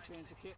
change the kit.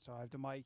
So I have the mic.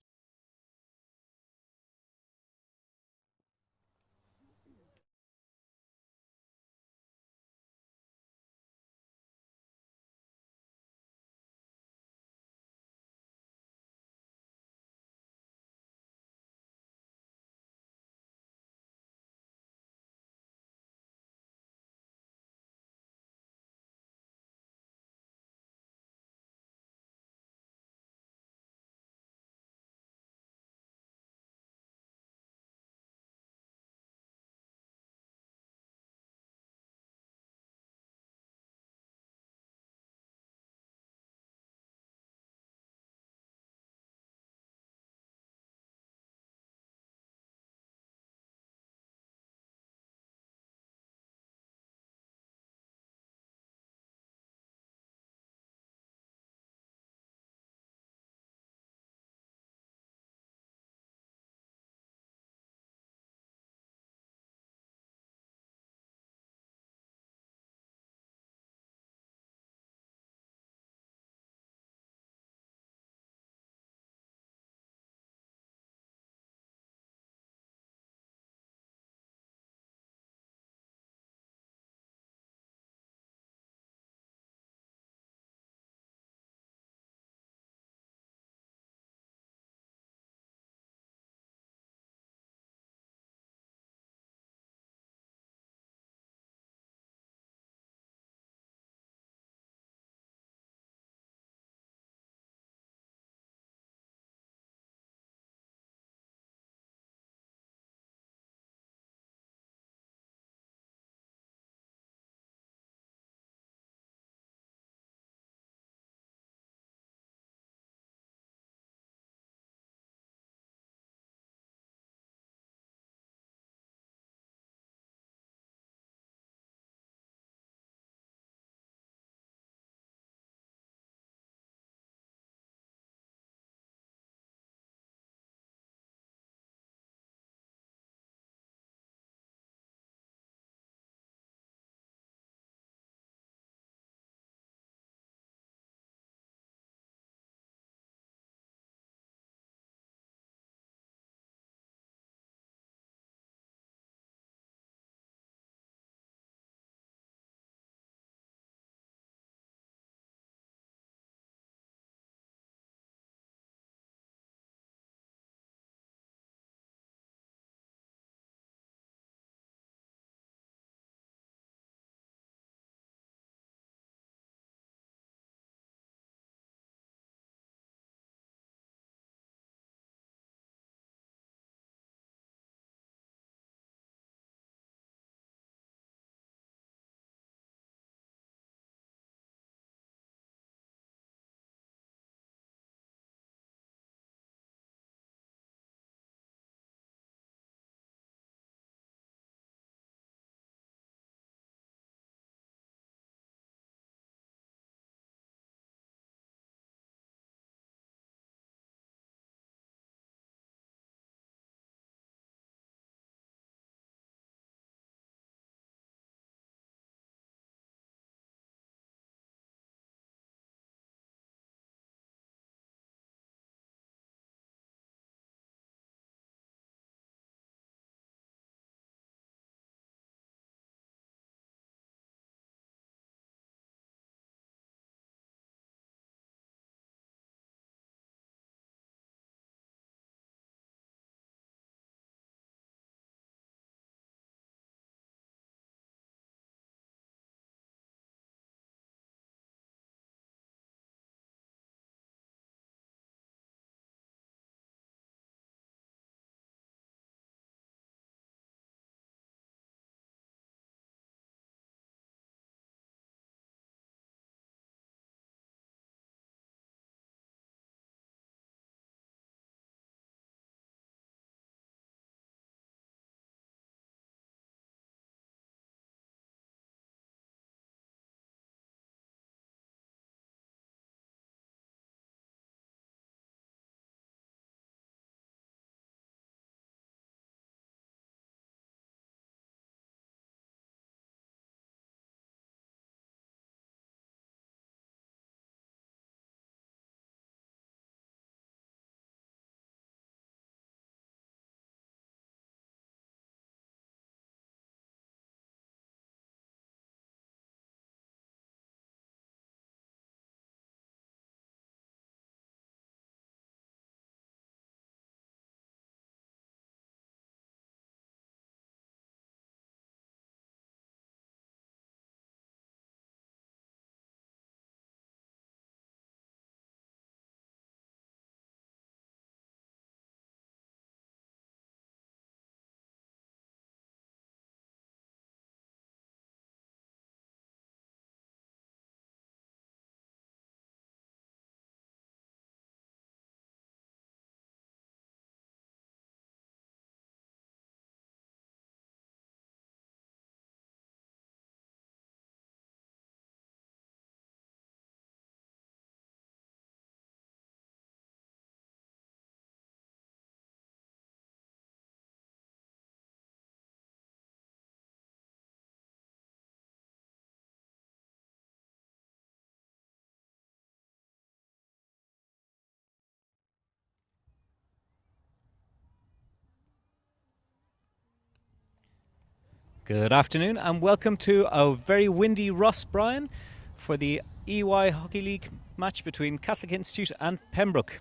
Good afternoon and welcome to a very windy Ross Bryan for the EY Hockey League match between Catholic Institute and Pembroke.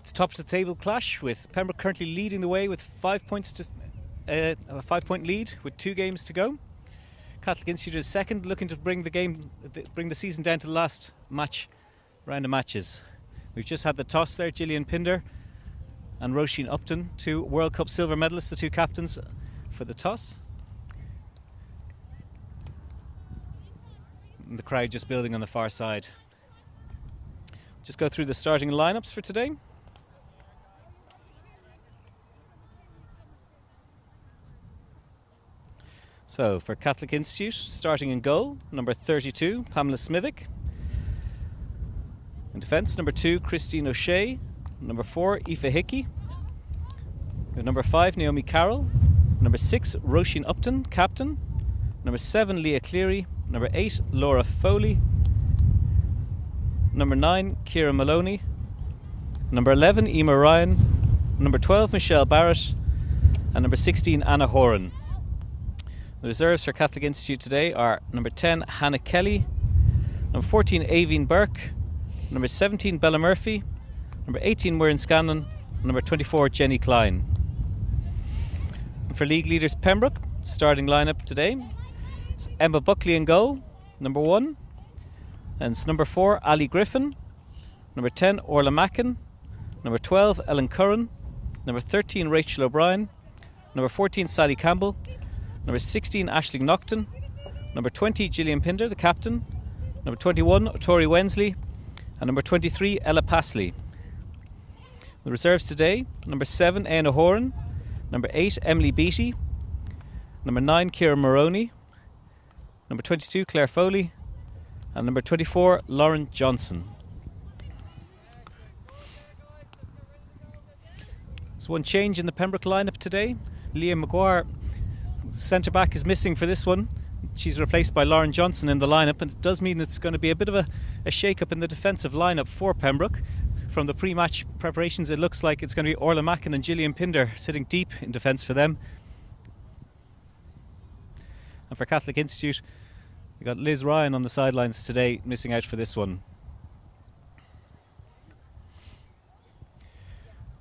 It's a top of the table clash with Pembroke currently leading the way with 5 points to a 5-point lead with 2 games to go. Catholic Institute is second, looking to bring the season down to the last round of matches. We've just had the toss there. Gillian Pinder and Roisin Upton, 2 World Cup silver medalists, the 2 captains for the toss. And the crowd just building on the far side. Just go through the starting lineups for today. So for Catholic Institute, starting in goal, number 32, Pamela Smithick. In defence, number 2, Christine O'Shea. Number 4, Aoife Hickey. Number 5, Naomi Carroll. Number 6, Roisin Upton, captain. Number 7, Leah Cleary. Number 8, Laura Foley. Number 9, Ciara Maloney. Number 11, Emer Ryan. Number 12, Michelle Barrett. And number 16, Anna Horan. The reserves for Catholic Institute today are number 10, Hannah Kelly. Number 14, Aveen Burke. Number 17, Bella Murphy. Number 18, Muireann Scanlon. Number 24, Jenny Klein. And for league leaders Pembroke, starting lineup today, it's Emma Buckley in goal, number 1. And it's number 4, Ali Griffin. Number 10, Orla Mackin. Number 12, Ellen Curran. Number 13, Rachel O'Brien. Number 14, Sally Campbell. Number 16, Aisling Nocton. Number 20, Gillian Pinder, the captain. Number 21, Tori Wensley. And number 23, Ella Pasley. The reserves today, number 7, Aina Horan. Number 8, Emily Beattie. Number 9, Ciara Maroney. Number 22, Claire Foley. And number 24, Lauren Johnson. There's one change in the Pembroke lineup today. Leah Maguire, centre back, is missing for this one. She's replaced by Lauren Johnson in the lineup, and it does mean it's going to be a bit of a shake-up in the defensive lineup for Pembroke. From the pre-match preparations, it looks like it's going to be Orla Mackin and Gillian Pinder sitting deep in defence for them. And for Catholic Institute, we got Liz Ryan on the sidelines today, missing out for this one.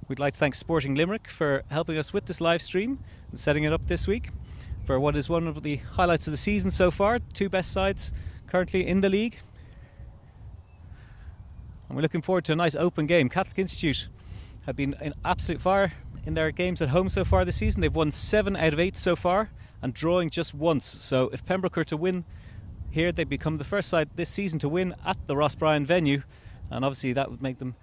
We'd like to thank Sporting Limerick for helping us with this live stream and setting it up this week for what is one of the highlights of the season so far. 2 best sides currently in the league. And we're looking forward to a nice open game. Catholic Institute have been in absolute fire in their games at home so far this season. They've won 7 out of 8 so far and drawing just once. So if Pembroke are to win here, they become the first side this season to win at the Ross Bryan venue, and obviously that would make them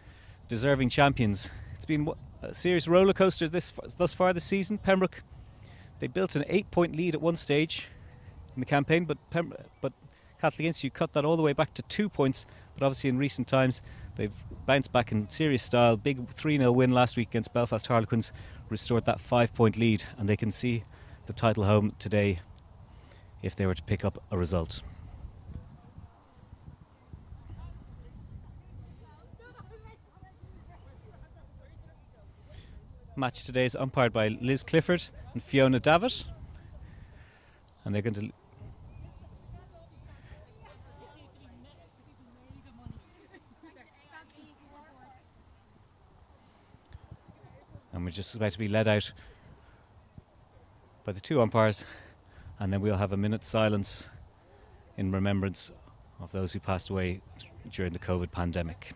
deserving champions. It's been a serious roller coaster thus far this season. Pembroke, they built an 8-point lead at one stage in the campaign, but Catholic Institute cut that all the way back to 2 points. But obviously in recent times they've bounced back in serious style. Big 3-0 win last week against Belfast Harlequins restored that 5-point lead, and they can see the title home today if they were to pick up a result. Match today is umpired by Liz Clifford and Fiona Davitt, and they're going to and we're just about to be led out by the 2 umpires, and then we'll have a minute's silence in remembrance of those who passed away during the COVID pandemic.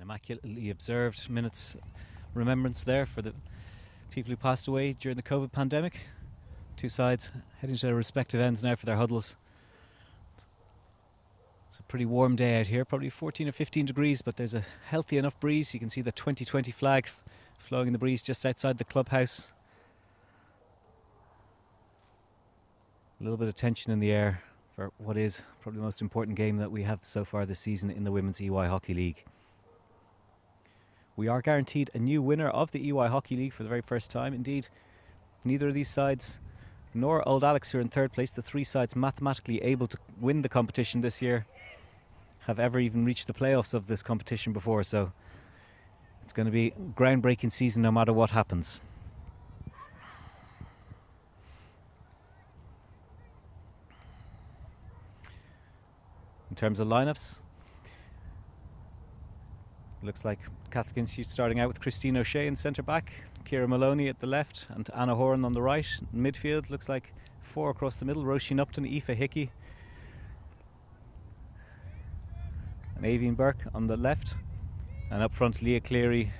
immaculately observed minutes remembrance there for the people who passed away during the COVID pandemic. Two sides heading to their respective ends now for their huddles. It's a pretty warm day out here, probably 14 or 15 degrees, but there's a healthy enough breeze. You can see the 2020 flag flowing in the breeze just outside the clubhouse. A little bit of tension in the air for what is probably the most important game that we have so far this season in the Women's EY Hockey League. We are guaranteed a new winner of the EY Hockey League for the very first time. Indeed, neither of these sides, nor Old Alex, who are in third place, the three sides mathematically able to win the competition this year, have ever even reached the playoffs of this competition before. So it's going to be a groundbreaking season no matter what happens. In terms of lineups, looks like Catholic Institute starting out with Christine O'Shea in centre back, Ciara Maloney at the left and Anna Horan on the right. In midfield looks like four across the middle: Roisin Upton, Aoife Hickey and Aoibhinn Burke on the left, and up front Leah Cleary,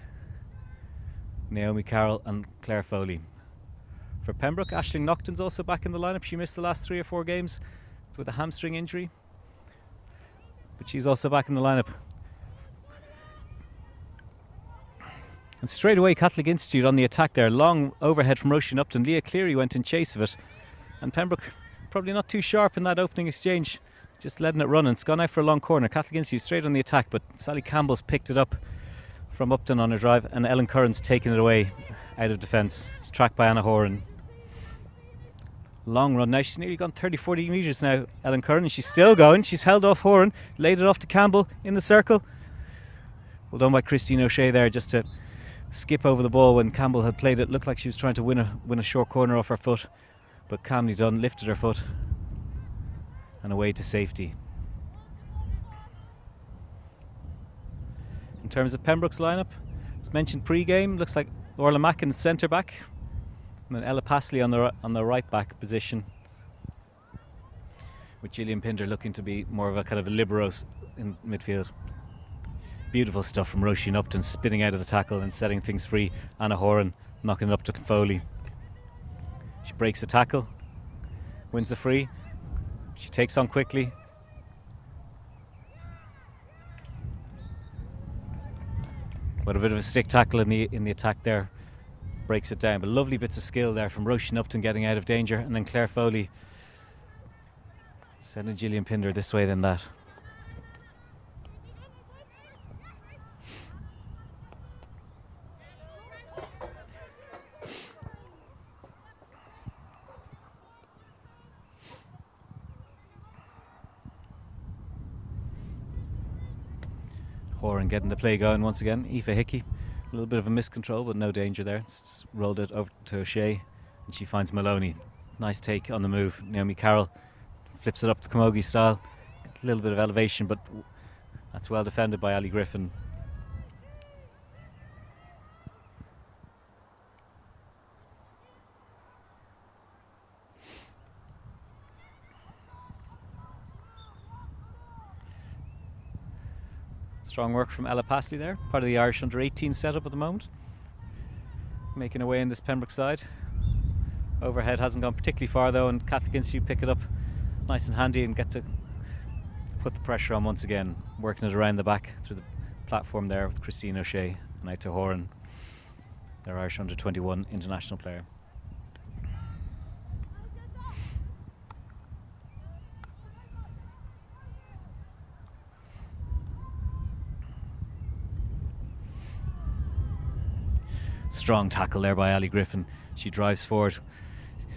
Naomi Carroll and Claire Foley. For Pembroke, Aisling Naughton's also back in the lineup. She missed the last 3 or 4 games with a hamstring injury, but she's also back in the lineup. And straight away Catholic Institute on the attack there. Long overhead from Roisin Upton. Leah Cleary went in chase of it, and Pembroke probably not too sharp in that opening exchange, just letting it run, and it's gone out for a long corner. Catholic Institute straight on the attack, but Sally Campbell's picked it up from Upton on her drive, and Ellen Curran's taken it away out of defence. It's tracked by Anna Horan. Long run now. She's nearly gone 30-40 metres now, Ellen Curran, and she's still going. She's held off Horan, laid it off to Campbell in the circle. Well done by Christine O'Shea there, just to skip over the ball when Campbell had played it. Looked like she was trying to win a short corner off her foot, but calmly done, lifted her foot and away to safety. In terms of Pembroke's lineup, as mentioned pre-game, looks like Orla Mack in centre back, and then Ella Pasley on the right back position, with Gillian Pinder looking to be more of a kind of a libero in midfield. Beautiful stuff from Roisin Upton, spinning out of the tackle and setting things free. Anna Horan knocking it up to Foley. She breaks the tackle, wins the free. She takes on quickly. But a bit of a stick tackle in the attack there breaks it down. But lovely bits of skill there from Roisin Upton getting out of danger, and then Claire Foley sending Gillian Pinder this way, then that. Horan getting the play going once again. Aoife Hickey, a little bit of a miscontrol, but no danger there. It's rolled it over to O'Shea, and she finds Maloney. Nice take on the move. Naomi Carroll flips it up the camogie style. A little bit of elevation, but that's well defended by Ali Griffin. Strong work from Ella Pasley there, part of the Irish under-18 setup at the moment. Making away in this Pembroke side. Overhead hasn't gone particularly far though, and Catholic Institute pick it up nice and handy and get to put the pressure on once again, working it around the back through the platform there with Christine O'Shea and out to Horan, their Irish under-21 international player. Strong tackle there by Ali Griffin. She drives forward,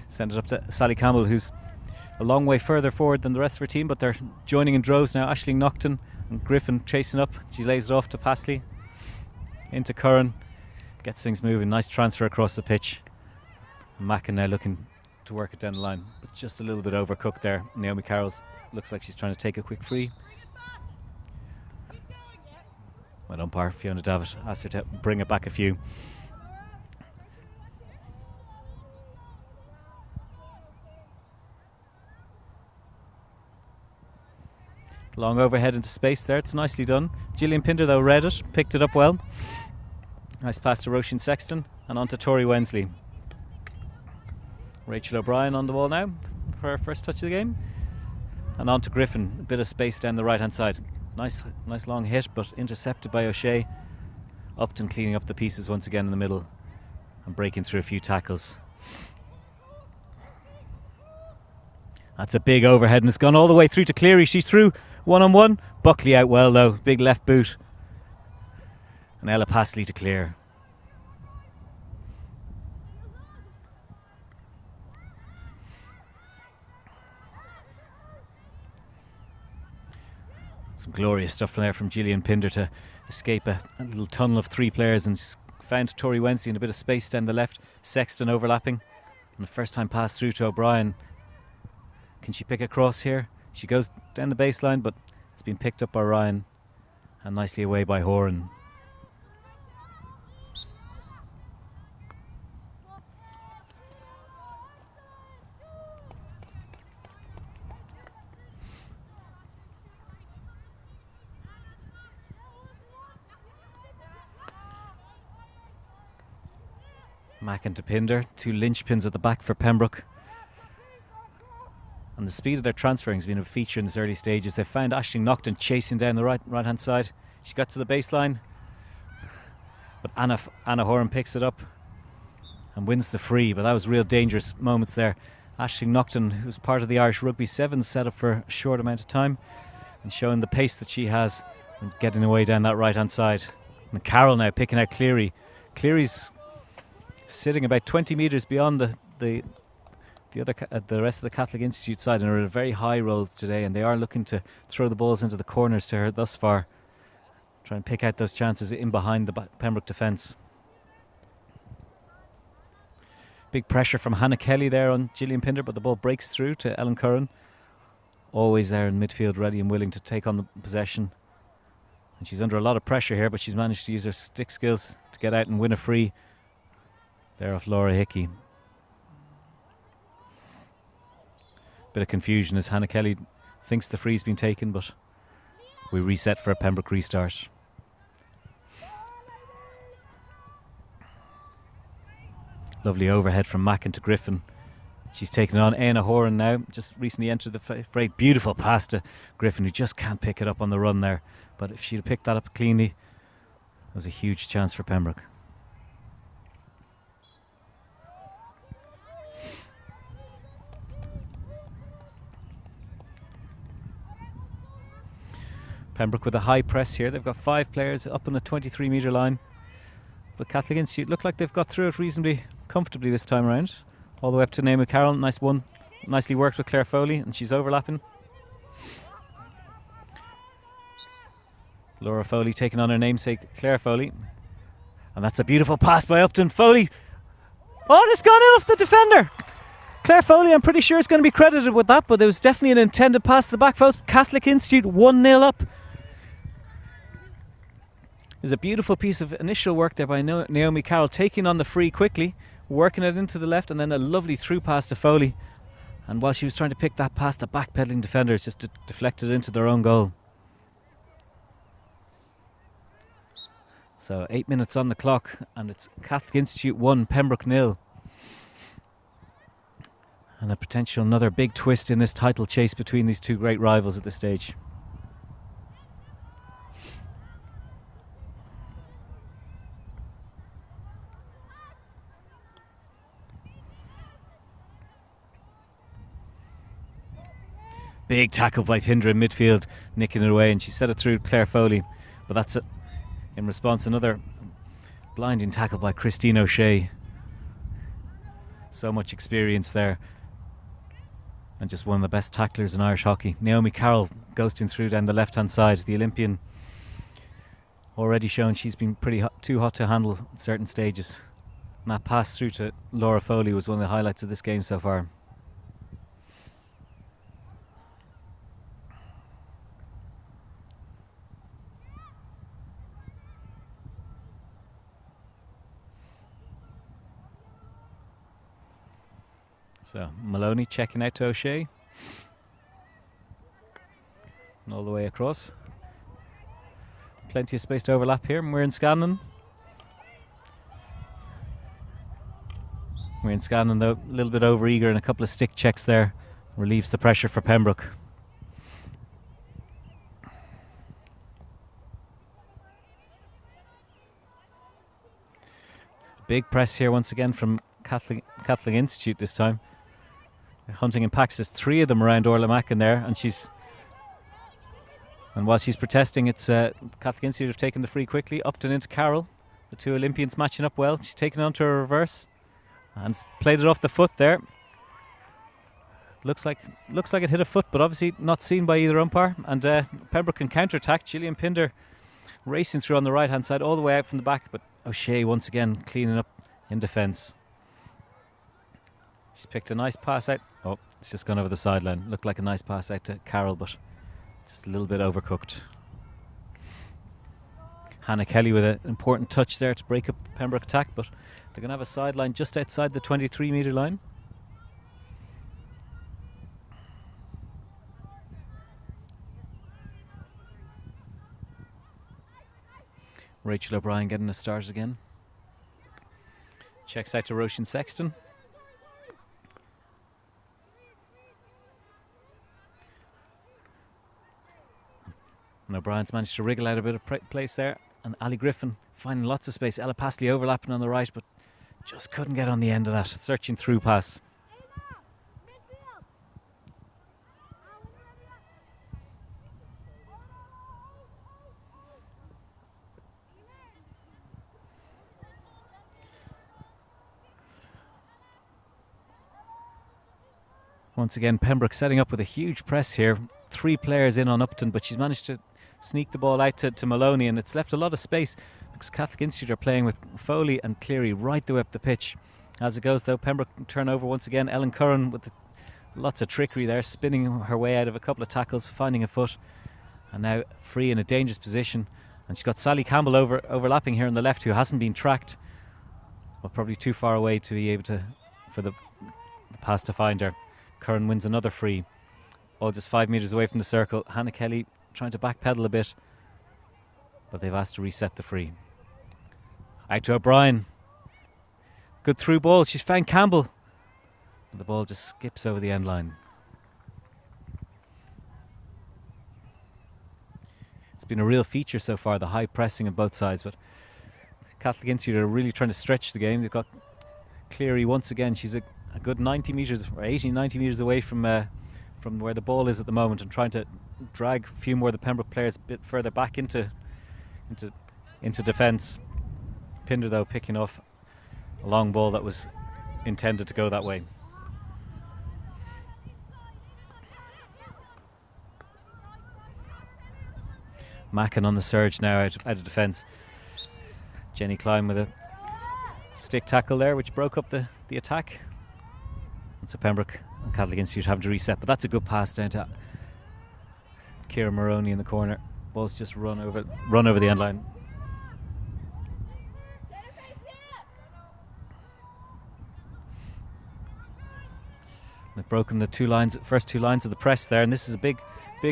sends it up to Sally Campbell, who's a long way further forward than the rest of her team, but they're joining in droves now. Aisling Naughton and Griffin chasing up. She lays it off to Pasley, into Curran, gets things moving. Nice transfer across the pitch. Mackin now looking to work it down the line, but just a little bit overcooked there. Naomi Carroll's looks like she's trying to take a quick free. Well, umpire Fiona Davitt asked her to bring it back a few. Long overhead into space there, it's nicely done. Gillian Pinder though read it, picked it up well. Nice pass to Roisin Sexton and on to Tori Wensley. Rachel O'Brien on the ball now for her first touch of the game. And on to Griffin, a bit of space down the right hand side. Nice long hit, but intercepted by O'Shea. Upton cleaning up the pieces once again in the middle and breaking through a few tackles. That's a big overhead and it's gone all the way through to Cleary. She's through one-on-one. Buckley out well though, big left boot. And Ella Passley to clear. Some glorious stuff from there from Gillian Pinder to escape a little tunnel of 3 players and found Tori Wensley in a bit of space down the left. Sexton overlapping. And the first time pass through to O'Brien. Can she pick a cross here? She goes down the baseline, but it's been picked up by Ryan and nicely away by Horan. Macken to Pinder, 2 linchpins at the back for Pembroke. And the speed of their transferring has been a feature in this early stages. They found Aisling Naughton chasing down the right hand side. She got to the baseline, but Anna Horan picks it up and wins the free. But that was real dangerous moments there. Aisling Naughton, who's part of the Irish Rugby Sevens setup for a short amount of time, and showing the pace that she has and getting away down that right hand side. And Carroll now picking out Cleary. Cleary's sitting about 20 metres beyond the rest of the Catholic Institute side and are at a very high roll today, and they are looking to throw the balls into the corners to her thus far. Try and pick out those chances in behind the Pembroke defence. Big pressure from Hannah Kelly there on Gillian Pinder, but the ball breaks through to Ellen Curran. Always there in midfield, ready and willing to take on the possession. And she's under a lot of pressure here, but she's managed to use her stick skills to get out and win a free. There off Laura Hickey. Bit of confusion as Hannah Kelly thinks the free's been taken, but we reset for a Pembroke restart. Lovely overhead from Macken to Griffin. She's taken on Aina Horan now, just recently entered the fray. Beautiful pass to Griffin, who just can't pick it up on the run there. But if she'd have picked that up cleanly, it was a huge chance for Pembroke. Pembroke with a high press here. They've got 5 players up on the 23 metre line. But Catholic Institute look like they've got through it reasonably comfortably this time around. All the way up to Naomi Carroll. Nice one. Nicely worked with Claire Foley, and she's overlapping. Laura Foley taking on her namesake Claire Foley. And that's a beautiful pass by Upton. Foley. Oh, it's gone in off the defender. Claire Foley, I'm pretty sure, is going to be credited with that, but there was definitely an intended pass to the back post. Catholic Institute 1-0 up. There's a beautiful piece of initial work there by Naomi Carroll, taking on the free quickly, working it into the left, and then a lovely through pass to Foley. And while she was trying to pick that pass, the backpedaling defenders just deflected into their own goal. So 8 minutes on the clock, and it's Catholic Institute 1, Pembroke 0. And a potential another big twist in this title chase between these two great rivals at this stage. Big tackle by Pinder in midfield, nicking it away, and she set it through Claire Foley. But that's it. In response, another blinding tackle by Christine O'Shea. So much experience there. And just one of the best tacklers in Irish hockey. Naomi Carroll ghosting through down the left-hand side. The Olympian already shown she's been too hot to handle at certain stages. And that pass through to Laura Foley was one of the highlights of this game so far. So Maloney checking out to O'Shea. and all the way across. Plenty of space to overlap here. We're in Scanlon. We're in Scanlon though, a little bit over eager, and a couple of stick checks there relieves the pressure for Pembroke. Big press here once again from Catholic Institute this time. They're hunting in packs. There's 3 of them around Orla Mackin there, and while she's protesting, it's Catholic Institute have taken the free quickly. Upton into Carroll. The 2 Olympians matching up well. She's taken it onto a reverse and played it off the foot there. Looks like it hit a foot, but obviously not seen by either umpire. And Pembroke can counter-attack. Gillian Pinder racing through on the right-hand side, all the way out from the back, but O'Shea once again cleaning up in defence. She's picked a nice pass out. Oh, it's just gone over the sideline. Looked like a nice pass out to Carroll, but just a little bit overcooked. Hannah Kelly with an important touch there to break up the Pembroke attack, but they're going to have a sideline just outside the 23-metre line. Rachel O'Brien getting a start again. Checks out to Roshan Sexton. And O'Brien's managed to wriggle out a bit of place there. And Ali Griffin finding lots of space. Ella Pasley overlapping on the right, but just couldn't get on the end of that. Searching through pass. Once again, Pembroke setting up with a huge press here. 3 players in on Upton, but she's managed to sneak the ball out to Maloney, and it's left a lot of space because Catholic Institute are playing with Foley and Cleary right the way up the pitch. As it goes though, Pembroke turn over once again. Ellen Curran with lots of trickery there, spinning her way out of a couple of tackles, finding a foot, and now free in a dangerous position. And she's got Sally Campbell overlapping here on the left, who hasn't been tracked, but probably too far away to be able to for the pass to find her. Curran wins another free, all just 5 metres away from the circle. Hannah Kelly trying to backpedal a bit, but they've asked to reset the free. Out to O'Brien. Good through ball. She's found Campbell, and the ball just skips over the end line. It's been a real feature so far, the high pressing on both sides, but Catholic Institute are really trying to stretch the game. They've got Cleary once again. She's a good 90 metres or 80, 90 metres away from where the ball is at the moment, and trying to drag a few more of the Pembroke players a bit further back into defence. Pinder though picking off a long ball that was intended to go that way. Mackin on the surge now out of defence. Jenny Klein with a stick tackle there, which broke up the attack. And so Pembroke and Catholic Institute having to reset, but that's a good pass down to Ciara Maroney in the corner. Ball's just run over the end line. They've broken the first two lines of the press there, and this is a big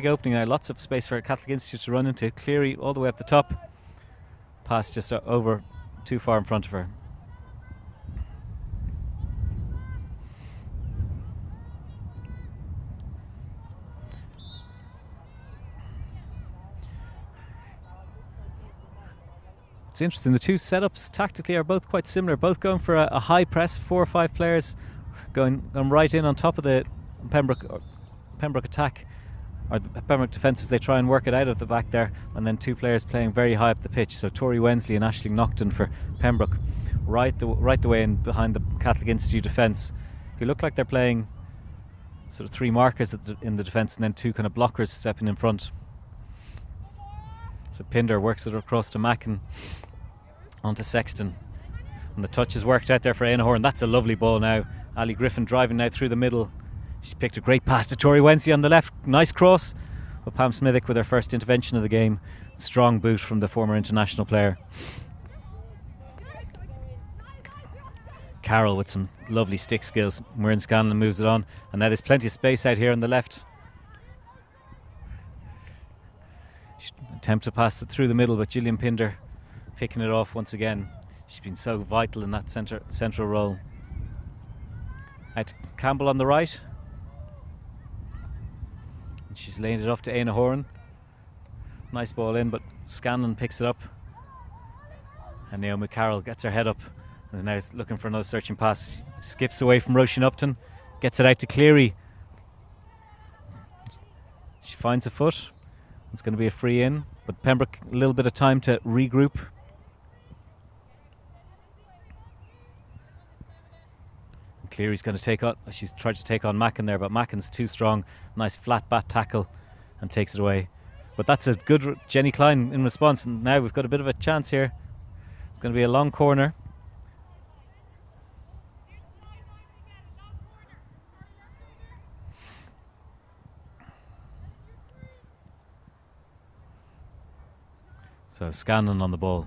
opening now. Lots of space for Catholic Institute to run into. Cleary all the way up the top. Pass just over too far in front of her. It's interesting, the two setups tactically are both quite similar, both going for a high press, 4 or 5 players going right in on top of the Pembroke attack, or the Pembroke defences. They try and work it out of the back there, and then 2 players playing very high up the pitch. So Tori Wensley and Aisling Naughton for Pembroke, right the way in behind the Catholic Institute defence, who look like they're playing sort of 3 markers in the defence, and then 2 kind of blockers stepping in front. So Pinder works it across to Mackin, onto Sexton, and the touch is worked out there for Ainahor, and that's a lovely ball now. Ali Griffin driving now through the middle. She's picked a great pass to Tori Wensley on the left. Nice cross. But Pam Smithick with her first intervention of the game. Strong boot from the former international player. Carroll with some lovely stick skills. Muireann Scanlon moves it on, and now there's plenty of space out here on the left. Attempt to pass it through the middle, but Gillian Pinder picking it off once again. She's been so vital in that central role. Out to Campbell on the right. And she's laying it off to Éanna Horan. Nice ball in, but Scanlon picks it up. And Naomi Carroll gets her head up and is now looking for another searching pass. Skips away from Roisin Upton, gets it out to Cleary. She finds a foot. It's going to be a free in, but Pembroke a little bit of time to regroup. And Cleary's going to take on. She's tried to take on Mackin there, but Mackin's too strong. Nice flat bat tackle and takes it away. But that's a good Jenny Klein in response, and now we've got a bit of a chance here. It's going to be a long corner. So Scanlon on the ball.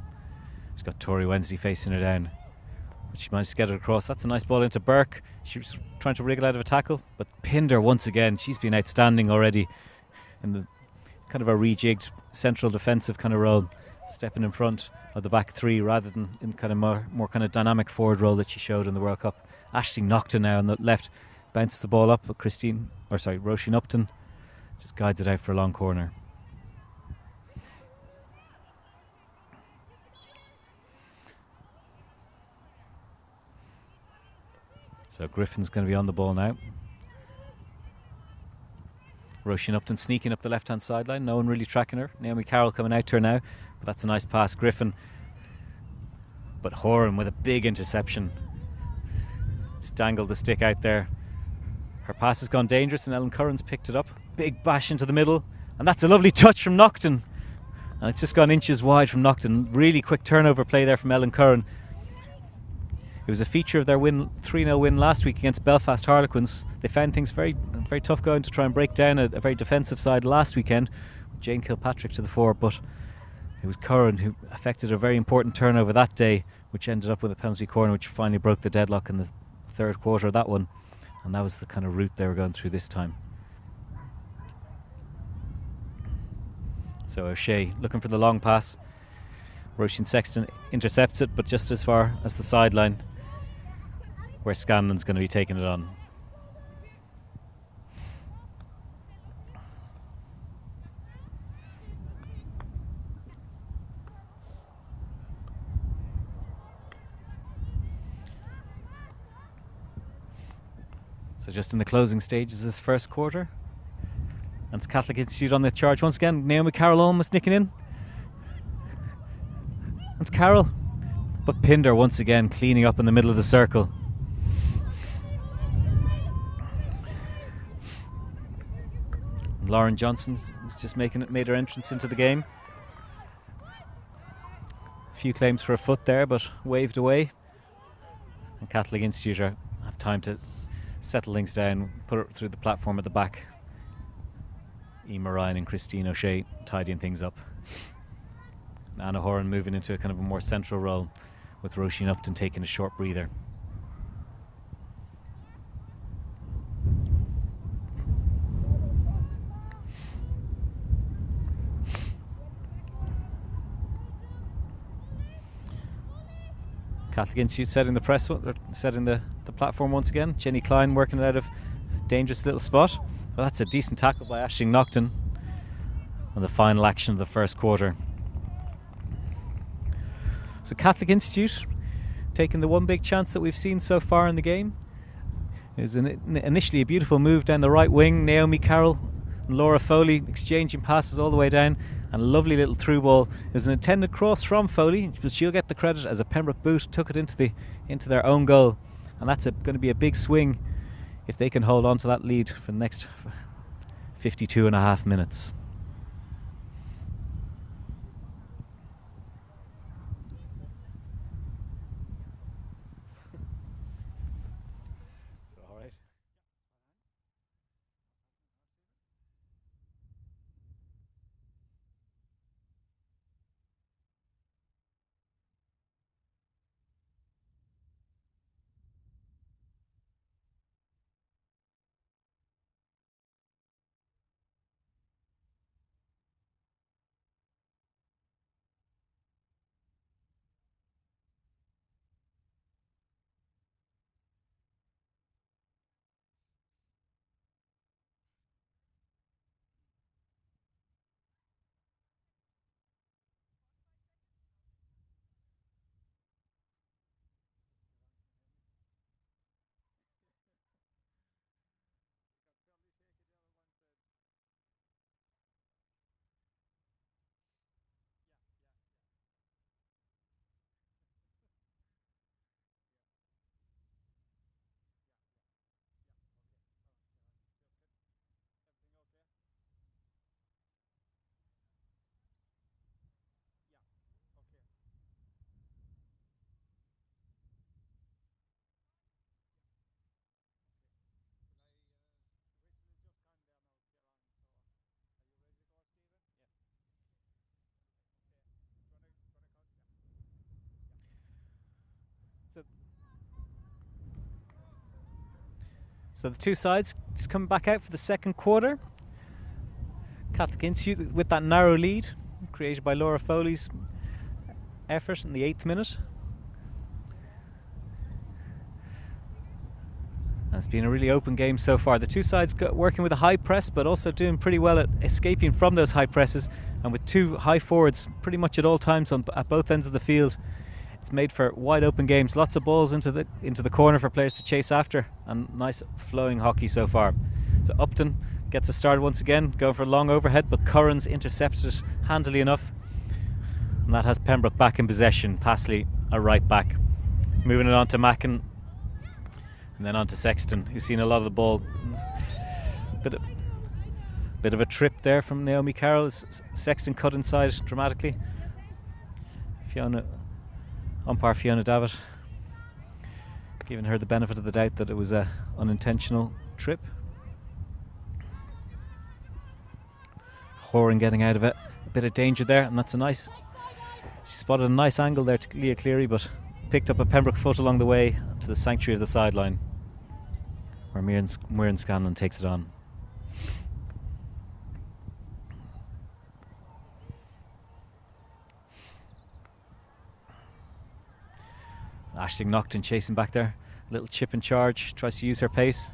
She's got Tori Wednesday facing her down. But she managed to get it across. That's a nice ball into Burke. She was trying to wriggle out of a tackle. But Pinder once again, she's been outstanding already in the kind of a rejigged central defensive kind of role, stepping in front of the back three rather than in kind of more kind of dynamic forward role that she showed in the World Cup. Aisling Nocton now on the left bounces the ball up, but Roisin Upton just guides it out for a long corner. So Griffin's going to be on the ball now. Roisin Upton sneaking up the left-hand sideline. No one really tracking her. Naomi Carroll coming out to her now. But that's a nice pass. Griffin. But Horan with a big interception. Just dangled the stick out there. Her pass has gone dangerous and Ellen Curran's picked it up. Big bash into the middle. And that's a lovely touch from Nocton. And it's just gone inches wide from Nocton. Really quick turnover play there from Ellen Curran. It was a feature of their 3-0 win last week against Belfast Harlequins. They found things very tough going to try and break down a very defensive side last weekend. Jane Kilpatrick to the fore, but it was Curran who affected a very important turnover that day, which ended up with a penalty corner, which finally broke the deadlock in the third quarter of that one. And that was the kind of route they were going through this time. So O'Shea looking for the long pass. Roisin Sexton intercepts it, but just as far as the sideline, where Scanlon's going to be taking it on. So just in the closing stages of this first quarter, and it's Catholic Institute on the charge once again. Naomi Carroll almost nicking in. It's Carroll, but Pinder once again cleaning up in the middle of the circle. Lauren Johnson has just made her entrance into the game. A few claims for a foot there, but waved away. And Catholic Institute have time to settle things down, put it through the platform at the back. Emma Ryan and Christine O'Shea tidying things up. And Anna Horan moving into a kind of a more central role, with Roisin Upton taking a short breather. Catholic Institute setting the platform once again. Jenny Klein working it out of dangerous little spot. Well, that's a decent tackle by Aisling Nocton on the final action of the first quarter. So Catholic Institute taking the one big chance that we've seen so far in the game. It was initially a beautiful move down the right wing. Naomi Carroll and Laura Foley exchanging passes all the way down, and a lovely little through ball. It was an intended cross from Foley, but she'll get the credit as a Pembroke boot took it into their own goal, and that's going to be a big swing if they can hold on to that lead for the next 52 and a half minutes. So the two sides just coming back out for the second quarter. Catholic Institute with that narrow lead created by Laura Foley's effort in the 8th minute. And it's been a really open game so far. The two sides working with a high press, but also doing pretty well at escaping from those high presses, and with two high forwards pretty much at all times at both ends of the field. It's made for wide open games, lots of balls into the corner for players to chase after, and nice flowing hockey so far. So Upton gets a start once again, going for a long overhead, but Curran's intercepted it handily enough, and that has Pembroke back in possession. Passley a right back, moving it on to Mackin, and then on to Sexton, who's seen a lot of the ball. Bit of a trip there from Naomi Carroll as Sexton cut inside dramatically. Umpire Fiona Davitt giving her the benefit of the doubt that it was a unintentional trip. Horan getting out of it, a bit of danger there, and that's she spotted a nice angle there to Leah Cleary, but picked up a Pembroke foot along the way to the sanctuary of the sideline, where Muireann Scanlon takes it on. Aisling Naughton chasing back there, a little chip in charge, tries to use her pace.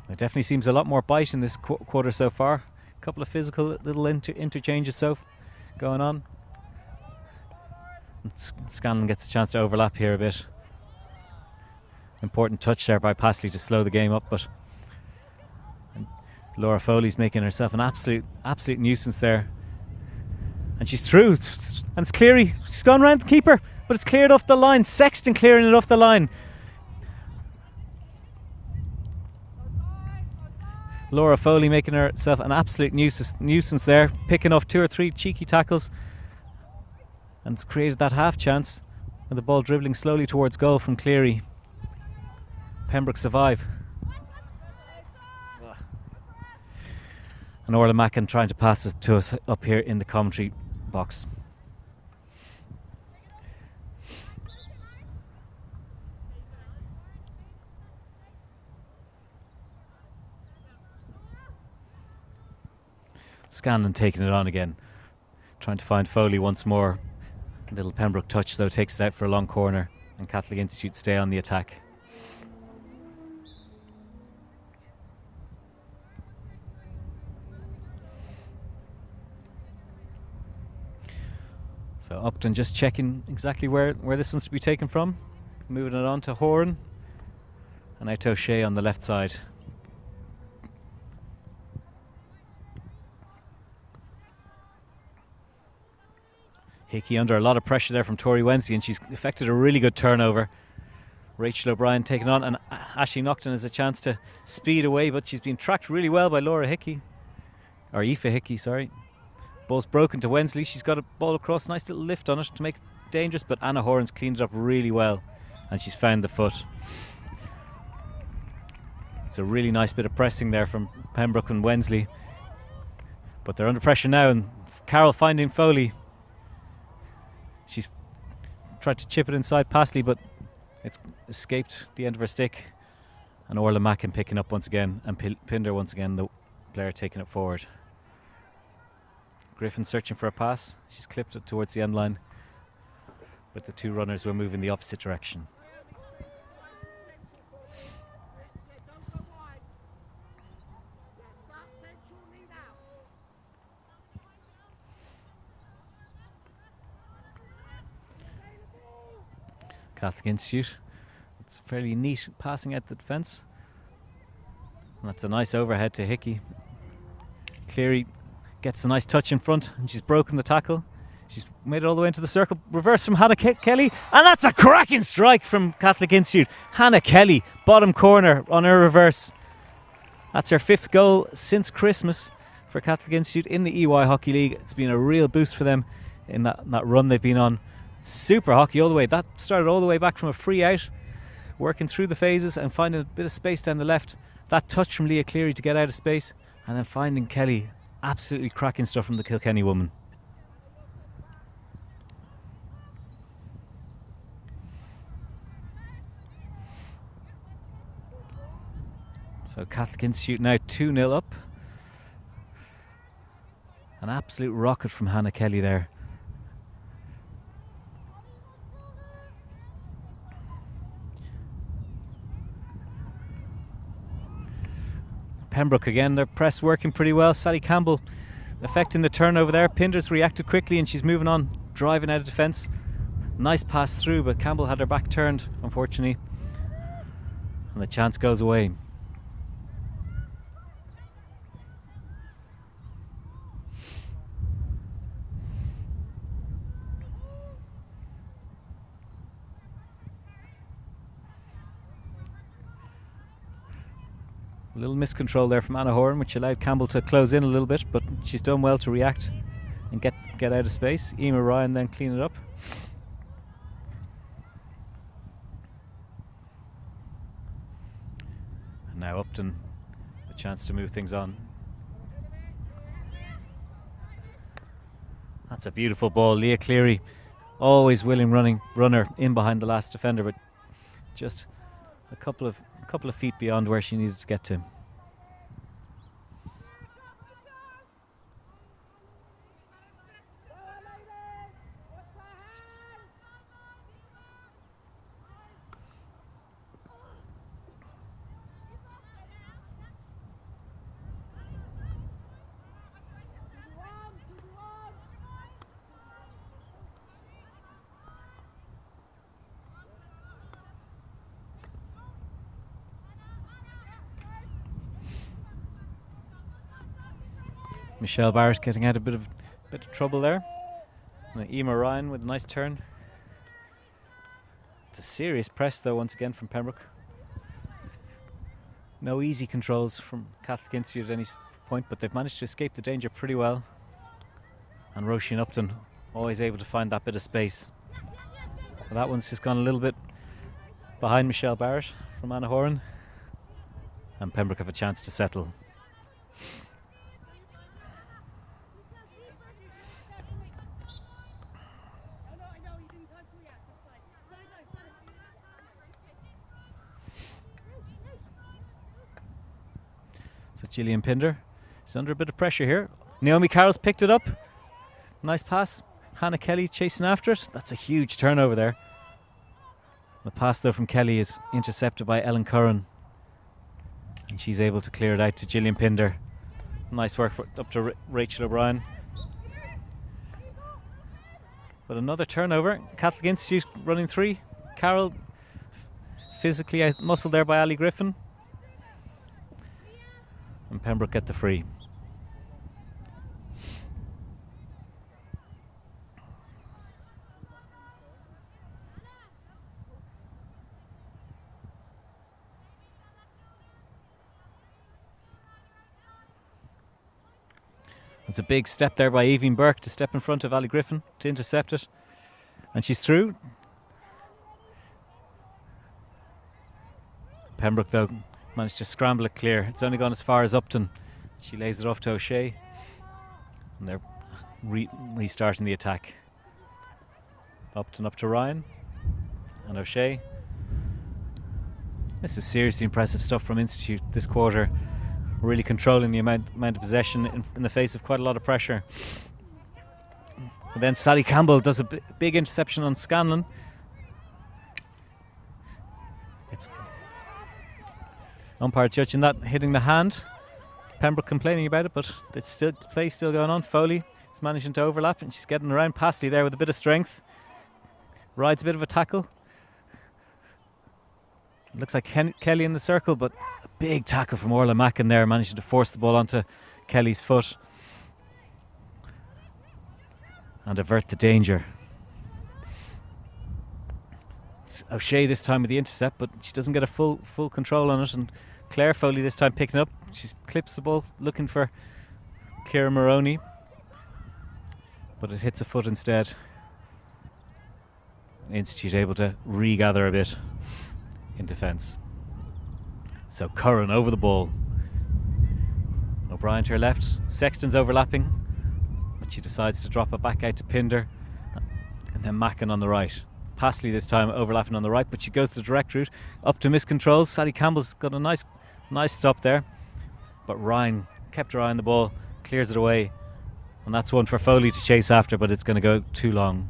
There definitely seems a lot more bite in this quarter so far. A couple of physical little interchanges going on. And Scanlon gets a chance to overlap here a bit. Important touch there by Passley to slow the game up, but Laura Foley's making herself an absolute nuisance there. And she's through, and it's Cleary. She's gone round the keeper, but it's cleared off the line. Sexton clearing it off the line. Laura Foley making herself an absolute nuisance there, picking off 2 or 3 cheeky tackles, and it's created that half chance with the ball dribbling slowly towards goal from Cleary. Pembroke survive. And Orla Mackin trying to pass it to us up here in the commentary box. Scanlon taking it on again, trying to find Foley once more. A little Pembroke touch though takes it out for a long corner, and Catholic Institute stay on the attack. So Upton just checking exactly where this one's to be taken from. Moving it on to Horan, and out to O'Shea on the left side. Hickey under a lot of pressure there from Tori Wensley, and she's effected a really good turnover. Rachel O'Brien taken on, and Aisling Naughton has a chance to speed away, but she's been tracked really well by Laura Hickey. Or Aoife Hickey, sorry. Ball's broken to Wensley. She's got a ball across, nice little lift on it to make it dangerous, but Anna Horan's cleaned it up really well, and she's found the foot. It's a really nice bit of pressing there from Pembroke and Wensley, but they're under pressure now, and Carroll finding Foley. She's tried to chip it inside Passley, but it's escaped the end of her stick. And Orla Mackin picking up once again, and Pinder once again, the player taking it forward. Griffin searching for a pass. She's clipped it towards the end line, but the two runners were moving the opposite direction. Catholic Institute. It's fairly neat passing at the defence. That's a nice overhead to Hickey. Cleary gets a nice touch in front, and she's broken the tackle. She's made it all the way into the circle. Reverse from Hannah Kelly, and that's a cracking strike from Catholic Institute. Hannah Kelly, bottom corner on her reverse. That's her 5th goal since Christmas for Catholic Institute in the EY Hockey League. It's been a real boost for them in that run they've been on. Super hockey all the way. That started all the way back from a free out, working through the phases and finding a bit of space down the left. That touch from Leah Cleary to get out of space, and then finding Kelly. Absolutely cracking stuff from the Kilkenny woman. So Catholic Institute now 2-0 up. An absolute rocket from Hannah Kelly there. Pembroke again, their press working pretty well. Sally Campbell affecting the turnover there. Pinder's reacted quickly and she's moving on, driving out of defence. Nice pass through, but Campbell had her back turned, unfortunately. And the chance goes away. A little miscontrol there from Anna Horan, which allowed Campbell to close in a little bit, but she's done well to react and get out of space. Emma Ryan then clean it up. And now Upton, the chance to move things on. That's a beautiful ball. Leah Cleary, always willing runner in behind the last defender, but just a couple of feet beyond where she needed to get to. Michelle Barrett getting out a bit of trouble there. And Emma Ryan with a nice turn. It's a serious press though once again from Pembroke. No easy controls from Catholic Institute at any point, but they've managed to escape the danger pretty well. And Roisin Upton always able to find that bit of space. But that one's just gone a little bit behind Michelle Barrett from Anna Horan. And Pembroke have a chance to settle. So Gillian Pinder is under a bit of pressure here. Naomi Carroll's picked it up. Nice pass. Hannah Kelly chasing after it. That's a huge turnover there. The pass though from Kelly is intercepted by Ellen Curran. And she's able to clear it out to Gillian Pinder. Nice work up to Rachel O'Brien. But another turnover. Catholic Institute running 3. Carroll physically out-muscled there by Ali Griffin. And Pembroke get the free. It's a big step there by Evie Burke to step in front of Ali Griffin to intercept it. And she's through. Pembroke though managed to scramble it clear. It's only gone as far as Upton. She lays it off to O'Shea. And they're restarting the attack. Upton up to Ryan. And O'Shea. This is seriously impressive stuff from Institute this quarter. Really controlling the amount of possession in the face of quite a lot of pressure. And then Sally Campbell does a big interception on Scanlon. It's umpire judging that hitting the hand. Pembroke complaining about it, but it's still play still going on. Foley is managing to overlap and she's getting around Passley there with a bit of strength. Rides a bit of a tackle. Looks like Kelly in the circle, but a big tackle from Orla Mackin there, managing to force the ball onto Kelly's foot and avert the danger. It's O'Shea this time with the intercept, but she doesn't get a full control on it, and Claire Foley this time picking up. She clips the ball looking for Ciara Maroney, but it hits a foot instead. Institute able to regather a bit in defence. So Curran over the ball. O'Brien to her left. Sexton's overlapping, but she decides to drop it back out to Pinder, and then Mackin on the right. Passley this time overlapping on the right, but she goes the direct route up to miscontrols. Sally Campbell's got a nice Nice stop there. But Ryan kept her eye on the ball, clears it away. And that's one for Foley to chase after, but it's going to go too long.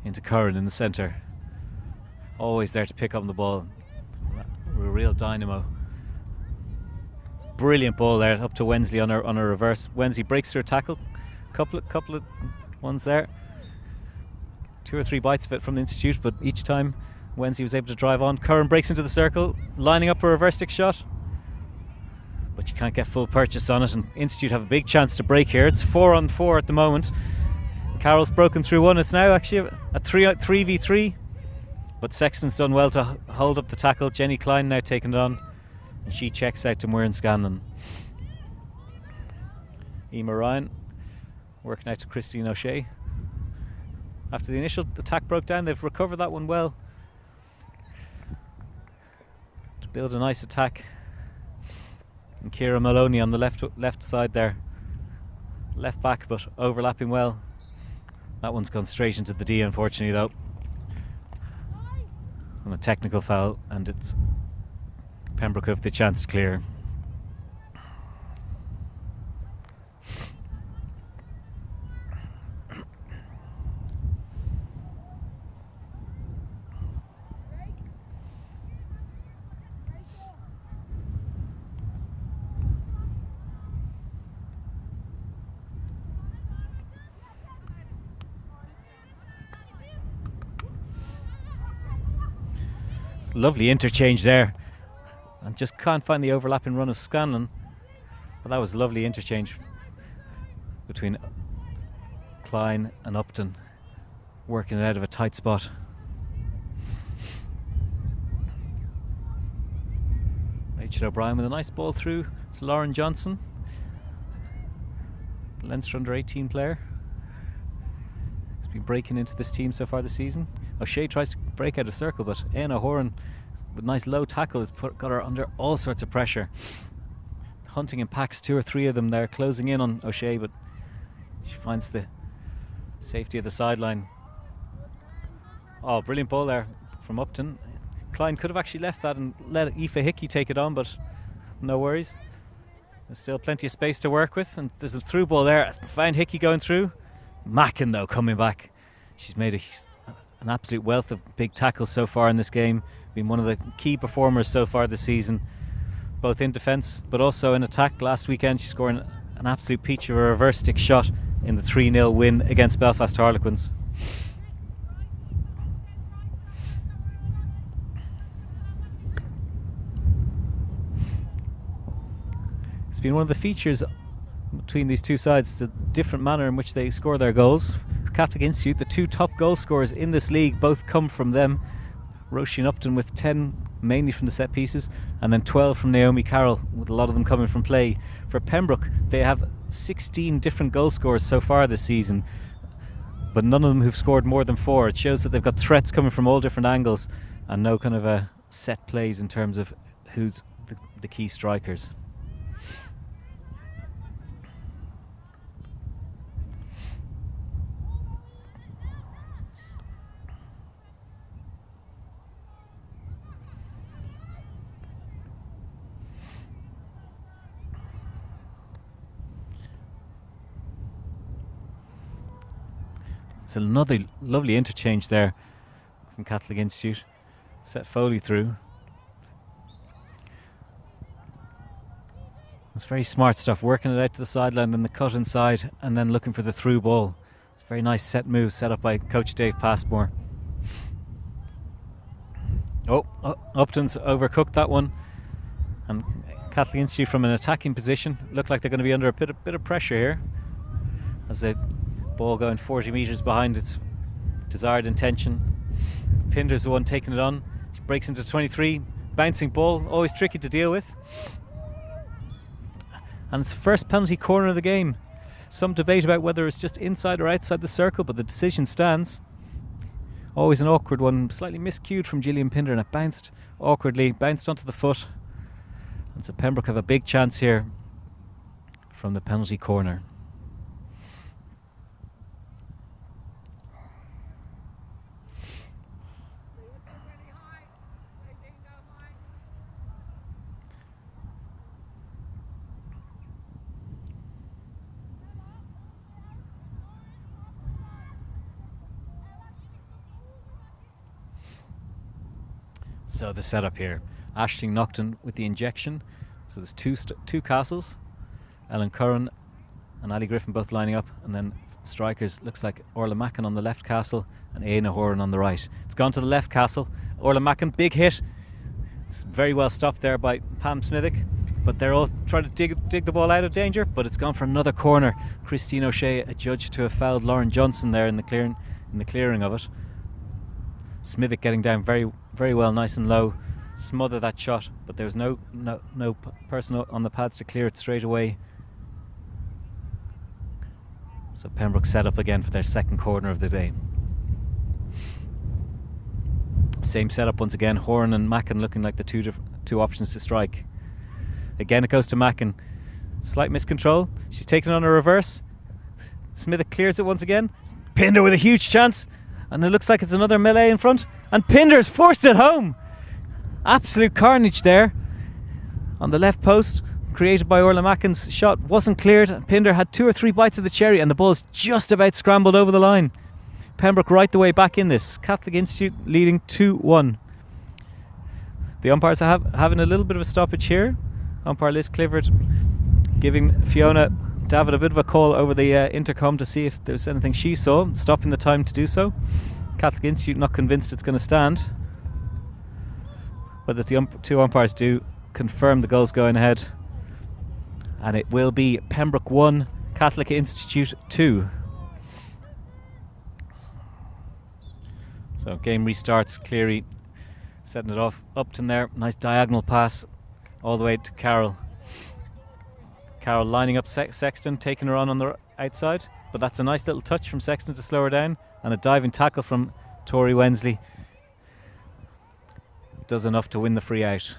Into Curran in the centre. Always there to pick up the ball. A real dynamo. Brilliant ball there up to Wensley on a reverse. Wensley breaks through a tackle. Couple of ones there. 2 or 3 bites of it from the Institute, but each time Wensley was able to drive on. Curran breaks into the circle, lining up a reverse stick shot. But you can't get full purchase on it, and Institute have a big chance to break here. It's 4-on-4 at the moment. Carroll's broken through one. It's now actually a 3v3. But Sexton's done well to hold up the tackle. Jenny Klein now taking it on. And she checks out to Muireann Scanlon. Emma Ryan working out to Christine O'Shea. After the initial attack broke down, they've recovered that one well. To build a nice attack. And Ciara Maloney on the left side there. Left back, but overlapping well. That one's gone straight into the D, unfortunately, though. On a technical foul, and it's Pembroke have the chance to clear. Lovely interchange there, and just can't find the overlapping run of Scanlon, but that was a lovely interchange between Klein and Upton, working it out of a tight spot. Rachel O'Brien with a nice ball through. It's Lauren Johnson, the Leinster under 18 player. He's been breaking into this team so far this season. O'Shea tries to break out a circle, but Éanna Horan with a nice low tackle has got her under all sorts of pressure. Hunting in packs, 2 or 3 of them there, closing in on O'Shea, but she finds the safety of the sideline. Oh, brilliant ball there from Upton. Klein could have actually left that and let Aoife Hickey take it on, but no worries. There's still plenty of space to work with, and there's a through ball there. Found Hickey going through. Mackin, though, coming back. She's made an absolute wealth of big tackles so far in this game. Been one of the key performers so far this season, both in defence but also in attack. Last weekend she scored an absolute peach of a reverse stick shot in the 3-0 win against Belfast Harlequins. It's been one of the features between these two sides, the different manner in which they score their goals. Catholic Institute, the 2 top goal scorers in this league, both come from them. Roisin Upton with 10 mainly from the set pieces, and then 12 from Naomi Carroll, with a lot of them coming from play. For Pembroke, they have 16 different goal scorers so far this season, but none of them who've scored more than 4. It shows that they've got threats coming from all different angles and no kind of set plays in terms of who's the key strikers. It's another lovely interchange there from Catholic Institute. Set Foley through. It's very smart stuff, working it out to the sideline, then the cut inside, and then looking for the through ball. It's a very nice set move set up by Coach Dave Passmore. Upton's overcooked that one, and Catholic Institute from an attacking position look like they're going to be under a bit of pressure here, as the ball going 40 metres behind its desired intention. Pinder's the one taking it on. She breaks into 23, bouncing ball, always tricky to deal with. And it's the first penalty corner of the game. Some debate about whether it's just inside or outside the circle, but the decision stands. Always an awkward one, slightly miscued from Gillian Pinder, and it bounced awkwardly, bounced onto the foot. And so Pembroke have a big chance here from the penalty corner. So the setup here, Aisling Nocton with the injection. So there's two castles, Ellen Curran and Ali Griffin both lining up, and then strikers looks like Orla Mackin on the left castle and Aina Horan on the right. It's gone to the left castle. Orla Mackin, big hit. It's very well stopped there by Pam Smithick, but they're all trying to dig the ball out of danger, but it's gone for another corner. Christine O'Shea adjudged to have fouled Lauren Johnson there in the clearing of it. Smithick getting down very, very well, nice and low, smother that shot, but there was no person on the pads to clear it straight away. So Pembroke set up again for their second corner of the day. Same setup once again, Horan and Mackin looking like the two options to strike. Again it goes to Mackin. Slight miscontrol. She's taken on a reverse. Smithick clears it once again. Pinder with a huge chance. And it looks like it's another melee in front. And Pinder's forced it home. Absolute carnage there. On the left post, created by Orla Mackin's shot, wasn't cleared. Pinder had 2 or 3 bites of the cherry and the ball's just about scrambled over the line. Pembroke right the way back in this. Catholic Institute leading 2-1. The umpires are having a little bit of a stoppage here. Umpire Liz Clifford giving Fiona David a bit of a call over the intercom to see if there's anything she saw, stopping the time to do so. Catholic Institute not convinced it's going to stand, but that the two umpires do confirm the goals going ahead, and it will be Pembroke 1, Catholic Institute 2. So game restarts. Cleary setting it off. Upton there, nice diagonal pass all the way to Carroll. Carroll lining up Sexton, taking her on the outside, but that's a nice little touch from Sexton to slow her down, and a diving tackle from Tori Wensley does enough to win the free out.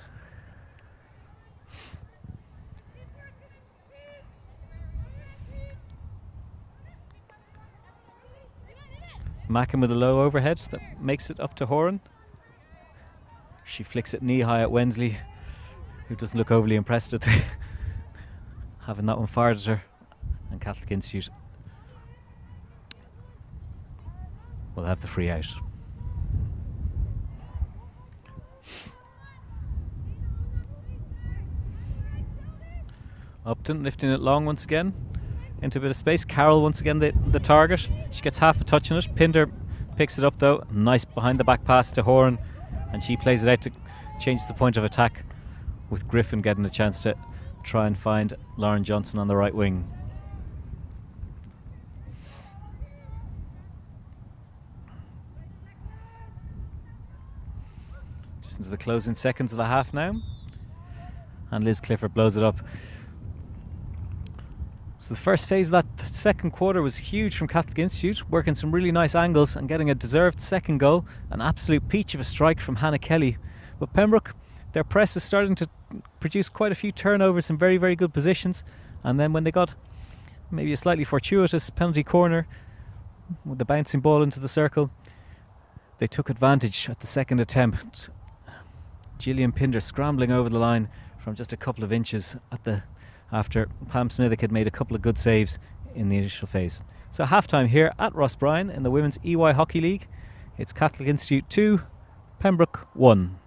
Mackin with a low overhead that makes it up to Horan. She flicks it knee high at Wensley, who doesn't look overly impressed at having that one fired at her, and Catholic Institute will have the free out. Upton lifting it long once again into a bit of space. Carroll once again the target. She gets half a touch on it. Pinder picks it up though. Nice behind the back pass to Horan, and she plays it out to change the point of attack, with Griffin getting a chance to try and find Lauren Johnson on the right wing. Just into the closing seconds of the half now, and Liz Clifford blows it up. So the first phase of that second quarter was huge from Catholic Institute, working some really nice angles and getting a deserved second goal. An absolute peach of a strike from Hannah Kelly. But Pembroke, their press is starting to produce quite a few turnovers in very, very good positions, and then when they got maybe a slightly fortuitous penalty corner with the bouncing ball into the circle, they took advantage at the second attempt. Gillian Pinder scrambling over the line from just a couple of inches after Pam Smithick had made a couple of good saves in the initial phase. So half-time here at Ross Bryan in the Women's EY Hockey League. It's Catholic Institute 2, Pembroke 1.